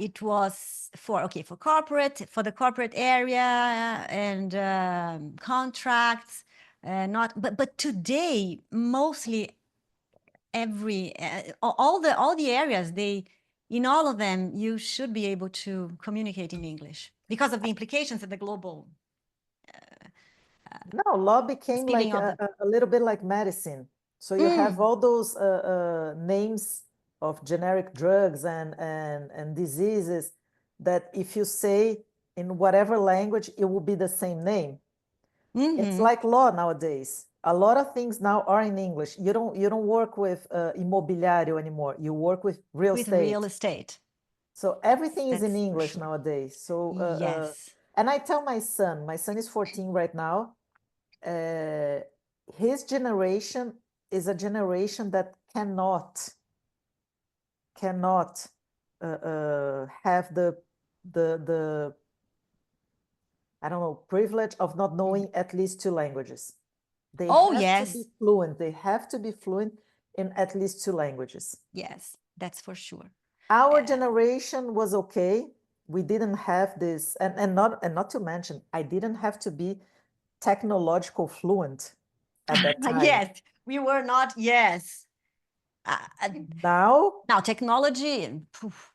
it was for the corporate area and contracts, but today mostly all the areas, in all of them you should be able to communicate in English because of the implications of the global. No, law became like a little bit like medicine. So you have all those names of generic drugs and diseases that if you say in whatever language, it will be the same name. It's like law nowadays. A lot of things now are in English. You don't work with imobiliário anymore. You work with real estate. Real estate. So everything is in That's for English sure. nowadays. So, Yes. and I tell my son is 14 right now. His generation is a generation that cannot have the I don't know, privilege of not knowing at least 2 languages. They Oh, have to be yes. fluent. They have to be fluent in at least 2 languages. Yes, that's for sure. Our generation was okay. We didn't have this, and not to mention, I didn't have to be technological fluent at that time. Yes, we were not, yes. Now, Now technology, poof,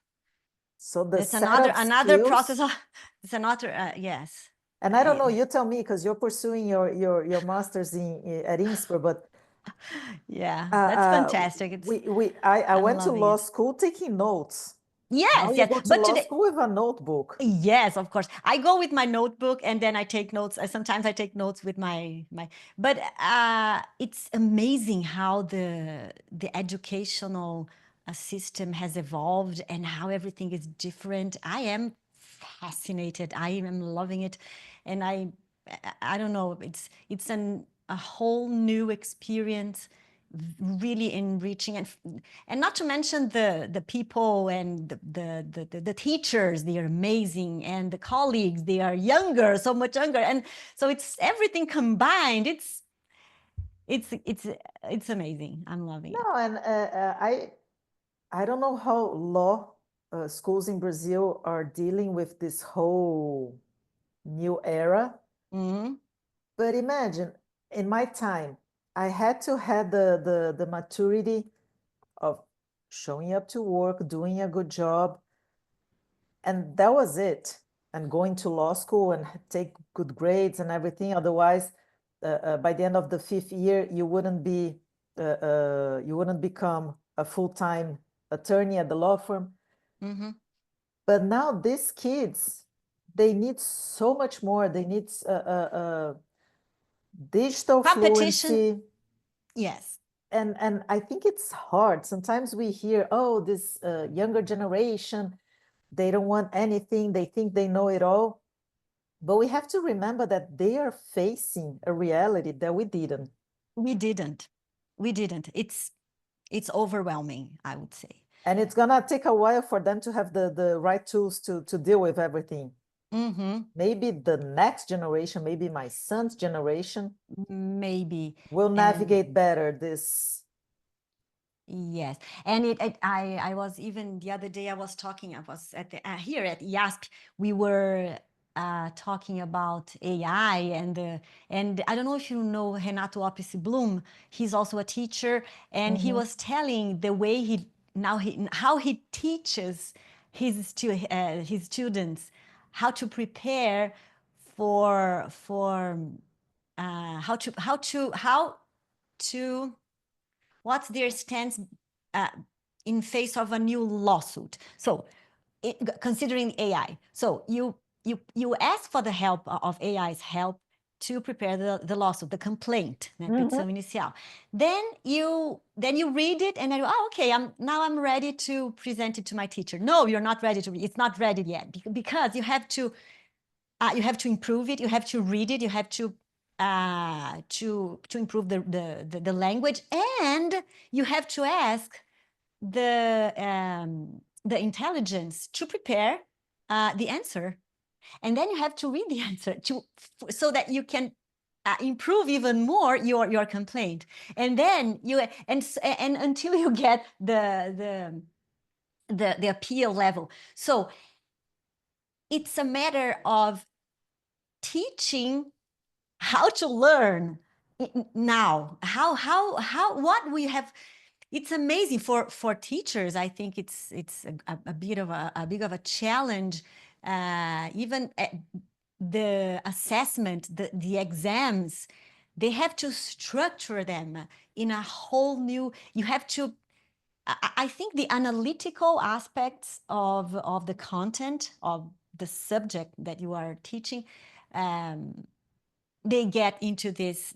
so the it's set another of another skills, process of, it's another, yes. and I don't know, you tell me, because you're pursuing your master's at Innsbruck, but Yeah, that's fantastic. I I'm went to loving law it. school taking notes. Now Yes, you yes. go to But law today, school with a notebook. yes, of course. I go with my notebook and then I take notes. Sometimes I take notes with my. But it's amazing how the educational system has evolved and how everything is different. I am fascinated. I am loving it, and I don't know. It's a whole new experience, really enriching, and not to mention the people and the teachers. They are amazing, and the colleagues, they are younger, so much younger, and so it's everything combined. It's amazing. I'm loving it. No, and I don't know how law schools in Brazil are dealing with this whole new era. Mhm. But imagine, in my time, I had to have the maturity of showing up to work, doing a good job, and that was it. And going to law school and take good grades and everything. Otherwise, by the end of the 5th year, you wouldn't become a full-time attorney at the law firm. Mm-hmm. But now these kids, they need so much more. They need digital Competition, fluency. yes. And I think it's hard. Sometimes we hear, oh, this younger generation, they don't want anything. They think they know it all. But we have to remember that they are facing a reality that we didn't. We didn't. We didn't. It's overwhelming, I would say. And it's gonna take a while for them to have the right tools to deal with everything. Mm-hmm. Maybe the next generation, maybe my son's generation, Maybe. will And navigate better this. yes, and I was, even the other day I was at the here at IASP. We were talking about AI, and I don't know if you know Renato Opis Bloom. He's also a teacher, and he was telling the way how he teaches his students how to prepare for how to what's their stance in face of a new lawsuit. So considering AI, so you ask for the help of AI's help to prepare the lawsuit, the complaint, né, petição inicial. Then you read it and then okay, I'm ready to present it to my teacher. No, you're not ready to read. It's not ready yet, because you have to improve it. You have to read it. You have to improve the language, and you have to ask the intelligence to prepare the answer, and then you have to read the answer so that you can improve even more your complaint, and then and until you get the appeal level. So it's a matter of teaching how to learn now, what we have. It's amazing for teachers. I think it's a bit of a challenge, even the assessment, the exams. They have to structure them in a whole new. You have to. I think the analytical aspects of the content of the subject that you are teaching, they get into this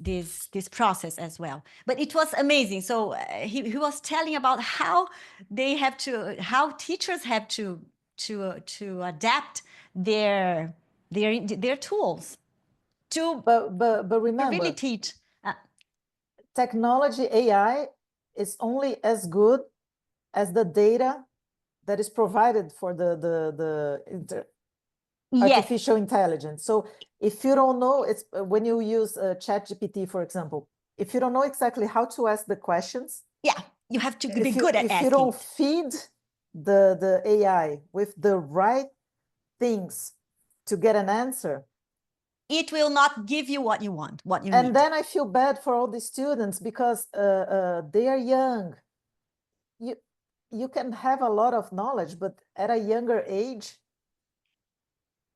process as well. But it was amazing. So he was telling about how teachers have to to adapt their tools to But really remember, teach. technology, AI, is only as good as the data that is provided for the Yes, artificial intelligence. So if you don't know, it's when you use ChatGPT, for example, if you don't know exactly how to ask the questions, yeah, you have to be if good at you asking. don't feed the AI with the right things to get an answer, It will not give you what you want, what you and need. then I feel bad for all the students because they are young. You can have a lot of knowledge, but at a younger age,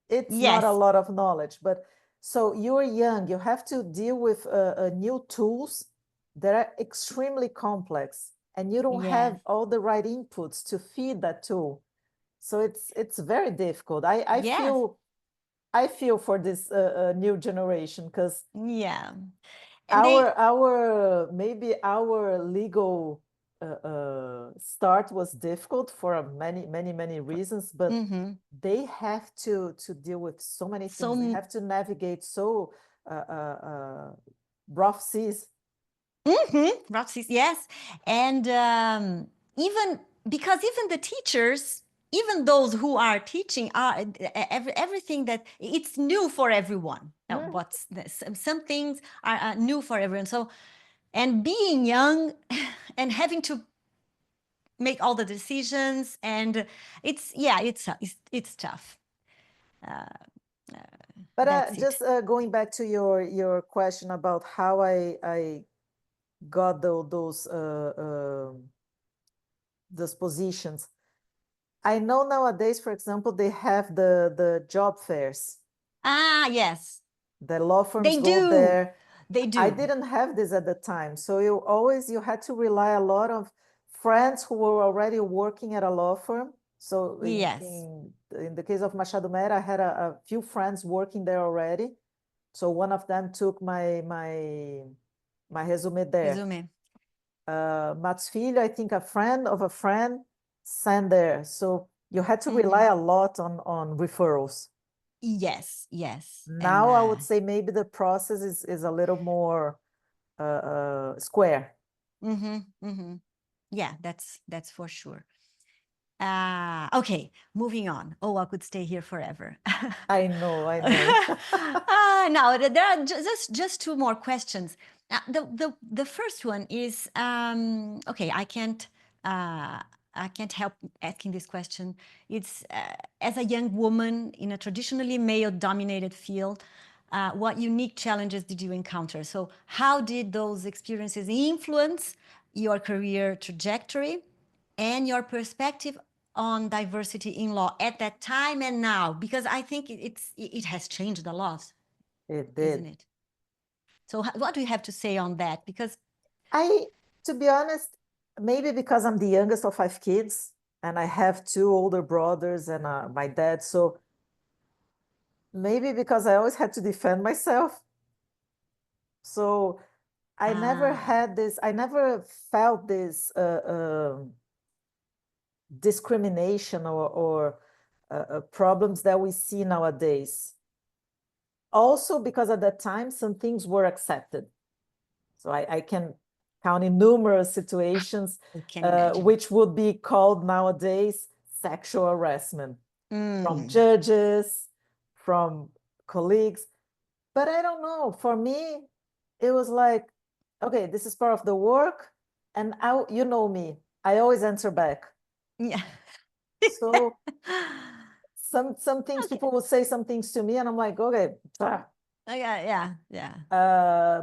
it's not a Yes, lot of knowledge. But so you're young, you have to deal with new tools that are extremely complex, and you don't yes, have all the right inputs to feed that tool. So it's very difficult. I yes, feel for this new generation because yeah. And our maybe our legal start was difficult for many reasons, but they have to deal with so many things. They have to navigate so rough seas. rough seas, yes. And even because even the teachers, even those who are teaching, are everything that it's new for everyone. Now, what's some things are new for everyone. So, and being young and having to make all the decisions, and it's tough. But That's just it. going back to your question about how I got those positions. I know nowadays, for example, they have the job fairs. Ah, yes. The law firms They go do. there. They do. I didn't have this at the time. So you had to rely a lot of friends who were already working at a law firm. So Yes. in the case of Machado Mera, I had a few friends working there already. So one of them took my resume there. Resume. Matos Filho, I think a friend of a friend sent there. So you had to rely a lot on referrals. Yes, yes. Now And I would say maybe the process is a little more square. yeah, that's for sure. Okay, moving on. Oh, I could stay here forever. I know. Now there are just two more questions. The first one is okay. I can't help asking this question. It's as a young woman in a traditionally male-dominated field, what unique challenges did you encounter? So, how did those experiences influence your career trajectory and your perspective on diversity in law at that time and now? Because I think it has changed a lot, It isn't did. it? So what do you have to say on that? Because To be honest, maybe because I'm the youngest of 5 kids and I have two older brothers and my dad, so maybe because I always had to defend myself. So I never felt this discrimination or problems that we see nowadays. Also, because at that time, some things were accepted. So I can count in numerous situations I can imagine. which would be called nowadays sexual harassment from judges, from colleagues. But I don't know. For me, it was like, okay, this is part of the work, and you know me, I always answer back. Yeah. So some things Okay. people will say some things to me, and I'm like, okay. Yeah.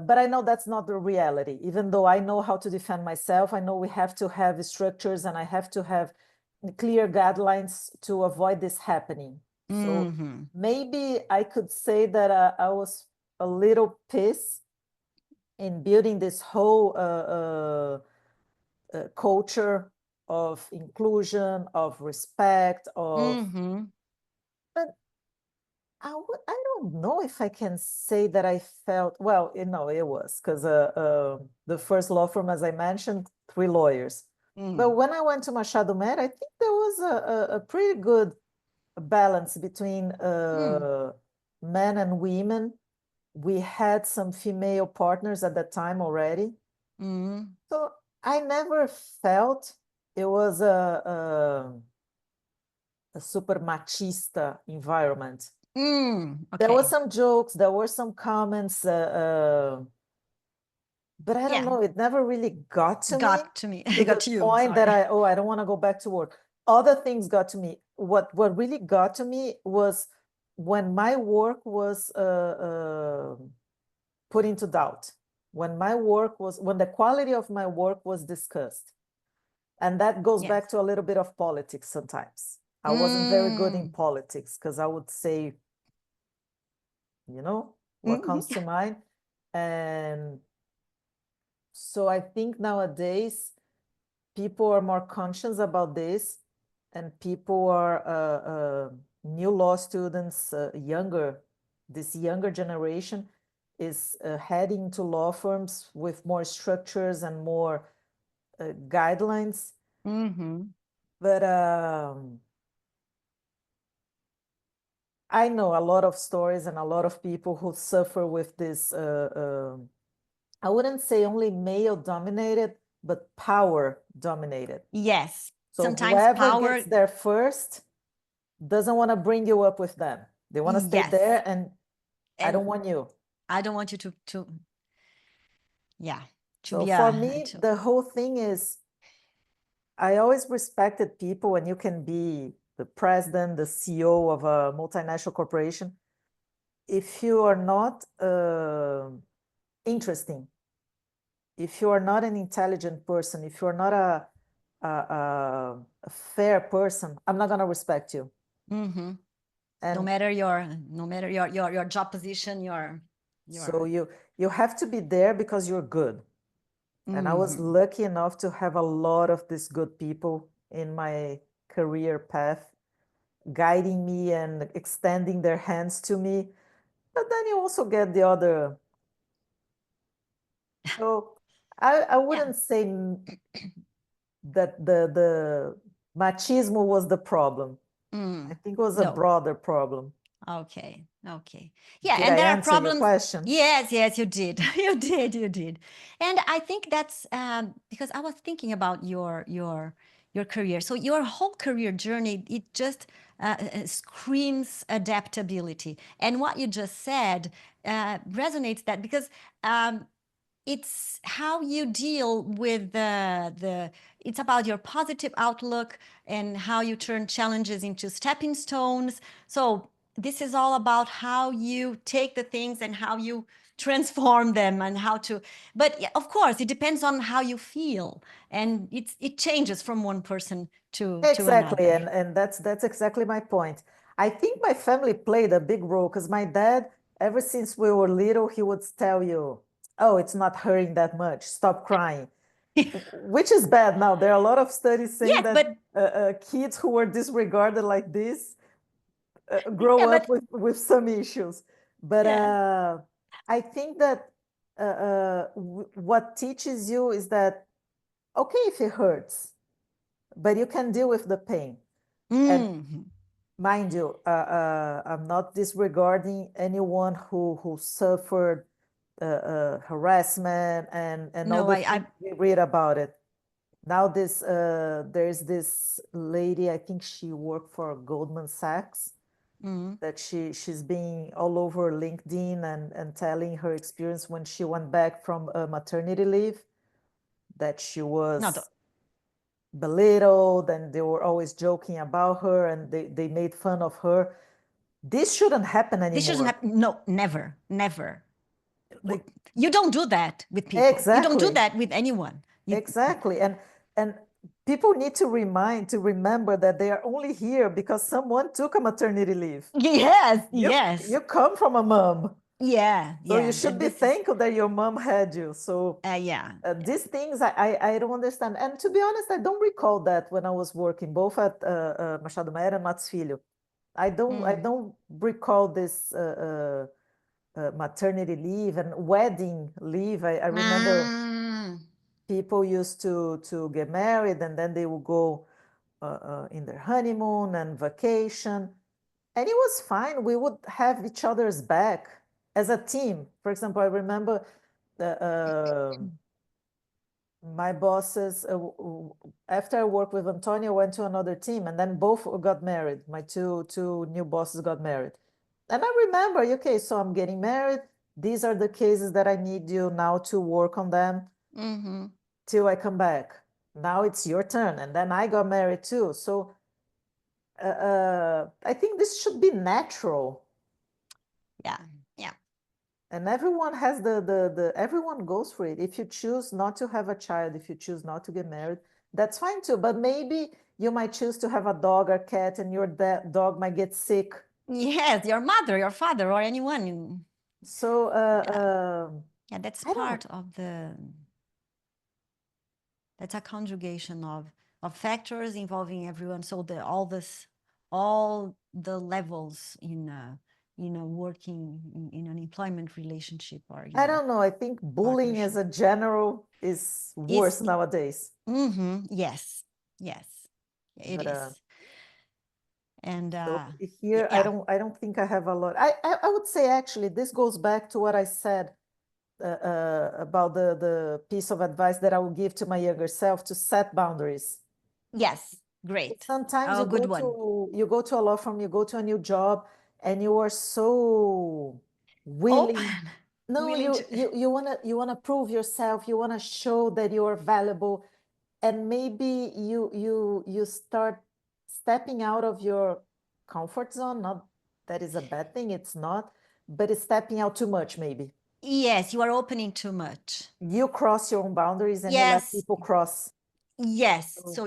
But I know that's not the reality. Even though I know how to defend myself, I know we have to have structures and I have to have clear guidelines to avoid this happening. So maybe I could say that I was a little pissed in building this whole culture of inclusion, of respect, of. But I don't know if I can say that I felt, well, it was because the first law firm, as I mentioned, 3 lawyers. But when I went to Machado Mera, I think there was a pretty good balance between Mm. men and women. We had some female partners at that time already. Mm. So I never felt it was a super machista environment. There were Okay. some jokes, there were some comments, but I don't Yeah. know, it never really got to me Got to me. to Got the to you. point that Sorry. I don't want to go back to work. Other things got to me. What really got to me was when my work was put into doubt, when the quality of my work was discussed. And that goes Yes. back to a little bit of politics sometimes. I wasn't very good in Mm. politics because I would say, what Mhm. comes to mind. And so I think nowadays people are more conscious about this, and people are new law students, this younger generation is heading to law firms with more structures and more guidelines. Mhm. But I know a lot of stories and a lot of people who suffer with this. I wouldn't say only male dominated, but power dominated. Yes. So Sometimes whoever gets power. there first doesn't want to bring you up with them. They want to stay Yes. there, and I And don't want you. I don't want you to yeah, to So be for a me, to the whole thing is I always respected people, and you can be the president, the CEO of a multinational corporation. If you are not interesting, if you are not an intelligent person, if you're not a fair person, I'm not gonna respect you. Mhm. No And matter your job position, so your you have to be there because you're good. And I was Mhm. lucky enough to have a lot of these good people in my career path, guiding me and extending their hands to me. But then you also get the other. So I Yeah. wouldn't say that the machismo was the problem. I Mm. think it was a No. broader problem. Okay. Okay. Yeah, Did and I there are answer your problems. question? Yes, yes, you did. You did, you did. And I think that's because I was thinking about your career. So your whole career journey, it just screams adaptability. And what you just said resonates that because it's how you deal with the it's about your positive outlook and how you turn challenges into stepping stones. So this is all about how you take the things and how you transform them and how to, but yeah, of course it depends on how you feel, and it changes from one person to Exactly, another. and that's exactly my point. I think my family played a big role because my dad, ever since we were little, he would tell you, "Oh, it's not hurting that much. Stop crying," which is bad now. There are a lot of studies saying Yes, that but kids who were disregarded like this grow yeah, up but with some issues. But yeah. I think that what teaches you is that okay if it hurts, but you can deal with the pain. And Mm. mind you, I'm not disregarding anyone who suffered harassment and all No, the I things we read about it. Now there's this lady, I think she worked for Goldman Sachs, mm, that she's being all over LinkedIn and telling her experience when she went back from maternity leave, that she not was belittled and they were always joking about her and they made fun of her. This shouldn't happen this shouldn't anymore. happen. No, never, never. Like You don't do that with people. You don't do exactly, that with anyone. exactly. And people need to remember that they are only here because someone took a maternity leave. Yes, You yes, you come from a mom. yeah, So you yeah. should be This is thankful that your mom had you. So yeah, yeah. these things I don't understand. And to be honest, I don't recall that when I was working both at Machado Meira and Matos Filho. I Mm. don't recall this maternity leave and wedding leave. I remember Ah, people used to get married and then they would go in their honeymoon and vacation. And it was fine. We would have each other's back as a team. For example, I remember my bosses, after I worked with Antonio, went to another team, and then both got married. My two new bosses got married. And I remember, okay, so I'm getting married. These are the cases that I need you now to work on them till I come back. Now it's your turn. And then I got married too. So I think this should be natural. Yeah, yeah. And everyone has everyone goes for it. If you choose not to have a child, if you choose not to get married, that's fine too. But maybe you might choose to have a dog or cat, and your dog might get sick. Yes, your mother, your father, or anyone. So Yeah, that's I don't know. part of that's a conjugation of factors involving everyone. So all the levels in working in an employment relationship, or I don't know. I think bullying as a general is worse nowadays. Yes, yes, it But is. And so here yeah, I don't think I have a lot. I would say actually this goes back to what I said about the piece of advice that I will give to my younger self, to set boundaries. yes, great. Sometimes Oh, good one. you go to a law firm, you go to a new job, and you are so willing. Open, No, willing to. you wanna prove yourself, you wanna show that you are valuable, and maybe you start stepping out of your comfort zone. Not that is a bad thing, it's not, but it's stepping out too much, maybe. Yes, you are opening too much. You cross your own boundaries and you let Yes, people cross. yes. So So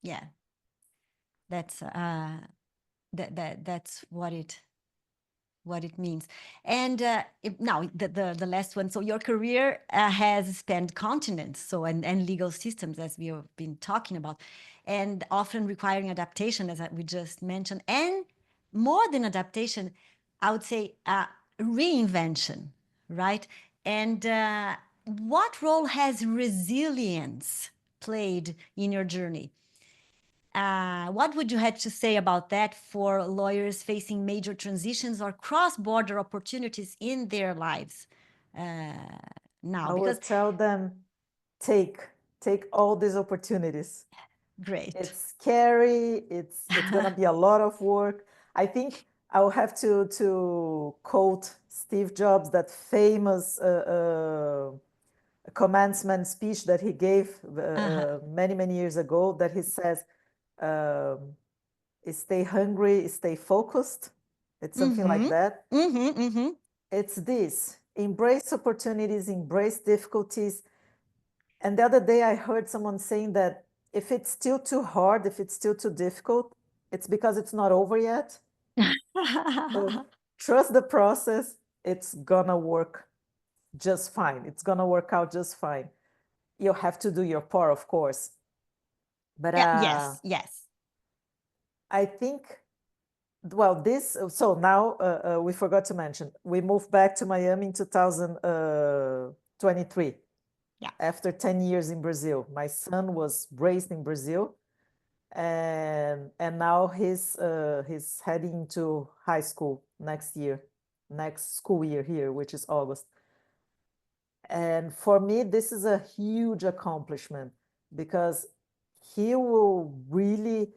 yeah, that's that's what it means. And now the last one. So your career has spanned continents, so and legal systems, as we have been talking about, and often requiring adaptation, as we just mentioned, and more than adaptation, I would say reinvention, right? And what role has resilience played in your journey? What would you have to say about that for lawyers facing major transitions or cross-border opportunities in their lives now? I would Because tell them, take all these opportunities. great. It's scary, it's gonna be a lot of work. I think I will have to quote Steve Jobs, that famous commencement speech that he gave many years ago, that he says, um, stay hungry, stay focused. It's something like that. It's this: embrace opportunities, embrace difficulties. And the other day I heard someone saying that if it's still too hard, if it's still too difficult, it's because it's not over yet. So trust the process. It's gonna work just fine. It's gonna work out just fine. You have to do your part, of course. But Yeah, yes, yes. I think, well, so now we forgot to mention, we moved back to Miami in 2023. Yeah. After 10 years in Brazil. My son was raised in Brazil, and now he's heading to high school next school year here, which is August. And for me, this is a huge accomplishment, because he will really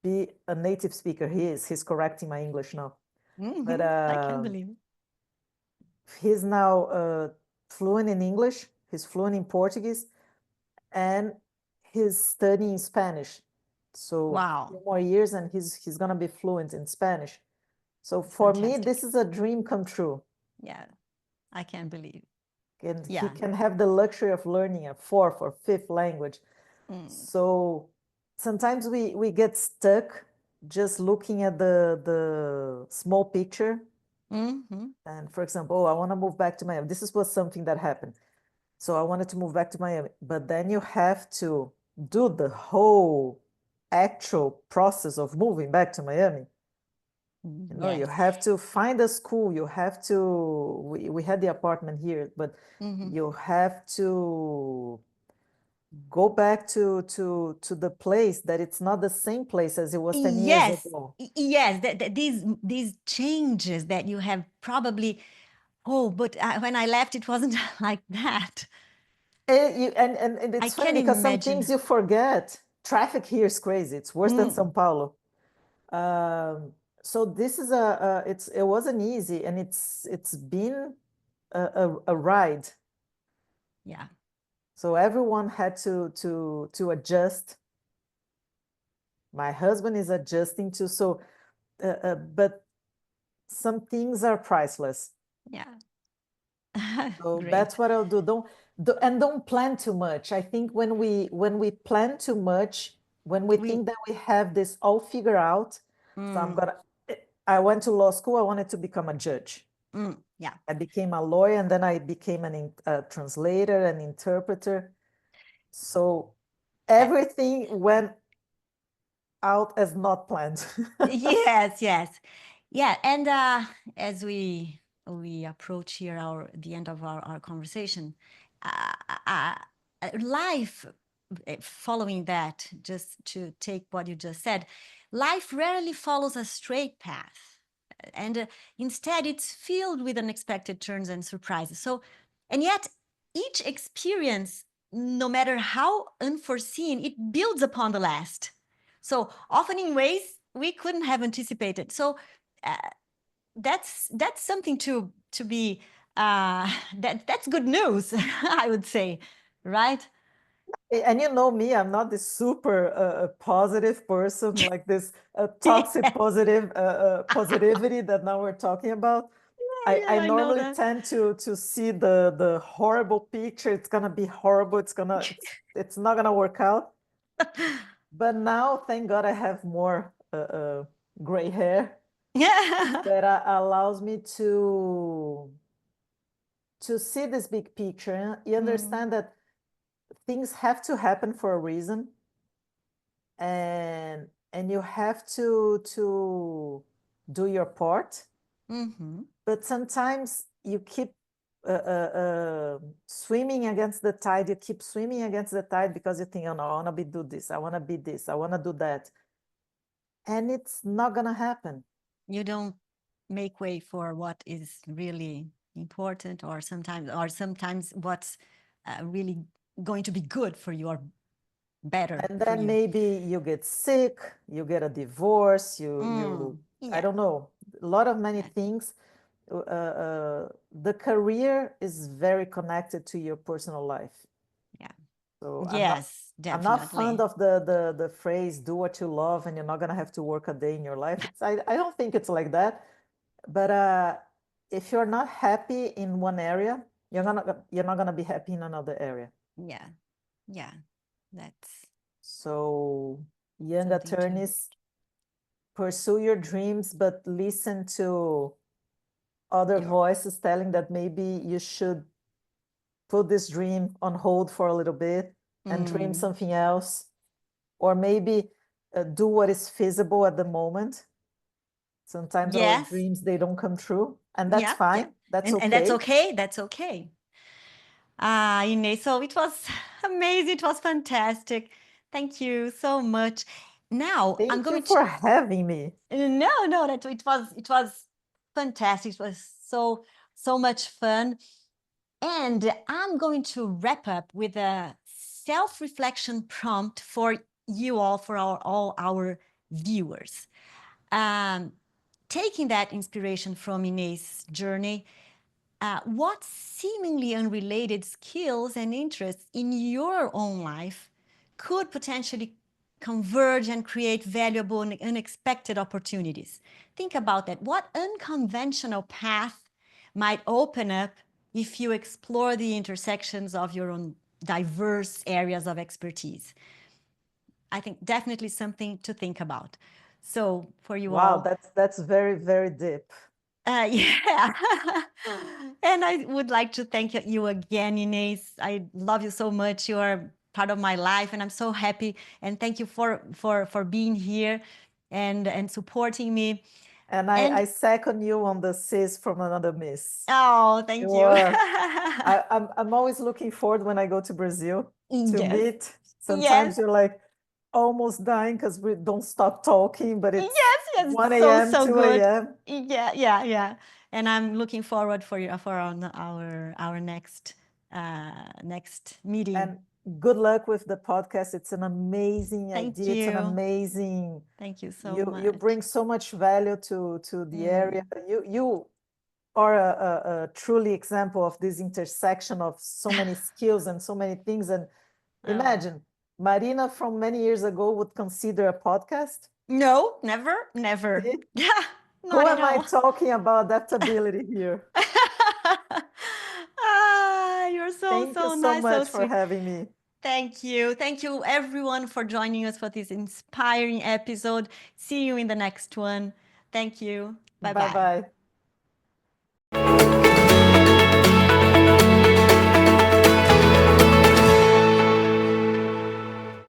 be a native speaker. He's correcting my English now. But I can't believe it. he's now fluent in English, he's fluent in Portuguese, and he's studying Spanish. So Wow. 2 more years and he's gonna be fluent in Spanish. So for me, this is a dream come true. Yeah, I can't believe. And Yeah. he can have the luxury of learning a fourth or fifth language. So sometimes we get stuck just looking at the small picture. And for example, oh, I want to move back to Miami. This was something that happened. So I wanted to move back to Miami. But then you have to do the whole actual process of moving back to Miami. You know, you Yes. have to find a school. You have to, we had the apartment here, but you have to go back to the place that it's not the same place as it was 10 years Yes, ago. yes, these changes that you have probably, oh, but when I left, it wasn't like that. And I it's funny can because some imagine. things you forget. Traffic here is crazy. It's worse than São Paulo. So this is it wasn't easy, and it's been a ride. Yeah. So everyone had to adjust. My husband is adjusting too. So, but some things are priceless. Yeah. So Great. that's what I'll do. Don't plan too much. I think when we plan too much, when we think that we have this all figured out, so I went to law school, I wanted to become a judge. Yeah. I became a lawyer, and then I became a translator and interpreter. So everything went out as not planned. Yes, yes. Yeah, and as we approach here the end of our conversation, uh, uh, life, following that, just to take what you just said, life rarely follows a straight path, and instead it's filled with unexpected turns and surprises. So, and yet each experience, no matter how unforeseen, it builds upon the last. So often in ways we couldn't have anticipated. So uh, that's something to be that's good news, I would say, right? And you know me, I'm not this super positive person, like this toxic positivity that now we're talking about. Yeah, I I know normally that. tend to see the horrible picture. It's gonna be horrible. It's not gonna work out. But now, thank God, I have more gray hair Yeah. that allows me to see this big picture. You understand that things have to happen for a reason, and you have to do your part. But sometimes you keep swimming against the tide. You keep swimming against the tide because you think, oh no, I want to do this, I want to be this, I want to do that, and it's not gonna happen. You don't make way for what is really important, or sometimes what's really going to be good for you or better And for then you. maybe you get sick, you get a divorce, you I Yeah. don't know, a lot of many Yeah. things. The career is very connected to your personal life. Yeah. So Yes, I'm not fond definitely. of the phrase "do what you love" and you're not gonna have to work a day in your life. I don't think it's like that. But if you're not happy in one area, you're not gonna be happy in another area. Yeah. Yeah. That's So young something to. attorneys, pursue your dreams, but listen to other Your. voices telling that maybe you should put this dream on hold for a little bit and dream something else, or maybe do what is feasible at the moment. Sometimes our Yes. dreams, they don't come true, and that's Yeah. Yeah. fine. That's And that's okay. okay. That's okay. Inês, so it was amazing. It was fantastic. Thank you so much. Now I'm Thank you going to. for having me. No, that it was fantastic. It was so much fun. And I'm going to wrap up with a self-reflection prompt for you all, for all our viewers. Taking that inspiration from Inês' journey, what seemingly unrelated skills and interests in your own life could potentially converge and create valuable and unexpected opportunities? Think about that. What unconventional path might open up if you explore the intersections of your own diverse areas of expertise? I think definitely something to think about. So for you Wow, all, that's very, very deep. yeah. And I would like to thank you again, Inês. I love you so much. You are part of my life, and I'm so happy. And thank you for being here and supporting me. And And I second you on the sis from another miss. oh, thank You you. are. I'm always looking forward when I go to Brazil. to Yes. meet. Sometimes Yes. you're like almost dying because we don't stop talking, but it's Yes, 1 it's so, a.m., so 2 good. a.m. Yeah. And I'm looking forward for our next meeting. And good luck with the podcast. It's an amazing Thank idea. It's an you. amazing. Thank you so You much. bring so much value to the area. You are a truly example of this intersection of so many skills and so many things. And imagine Marina from many years ago would consider a podcast. No, never. See? Not Who at am I all. talking about adaptability here? You're Thank you so so nice, so much for sweet. having me. Thank you. Thank you, everyone, for joining us for this inspiring episode. See you in the next one. Thank you. Bye-bye. Bye-bye.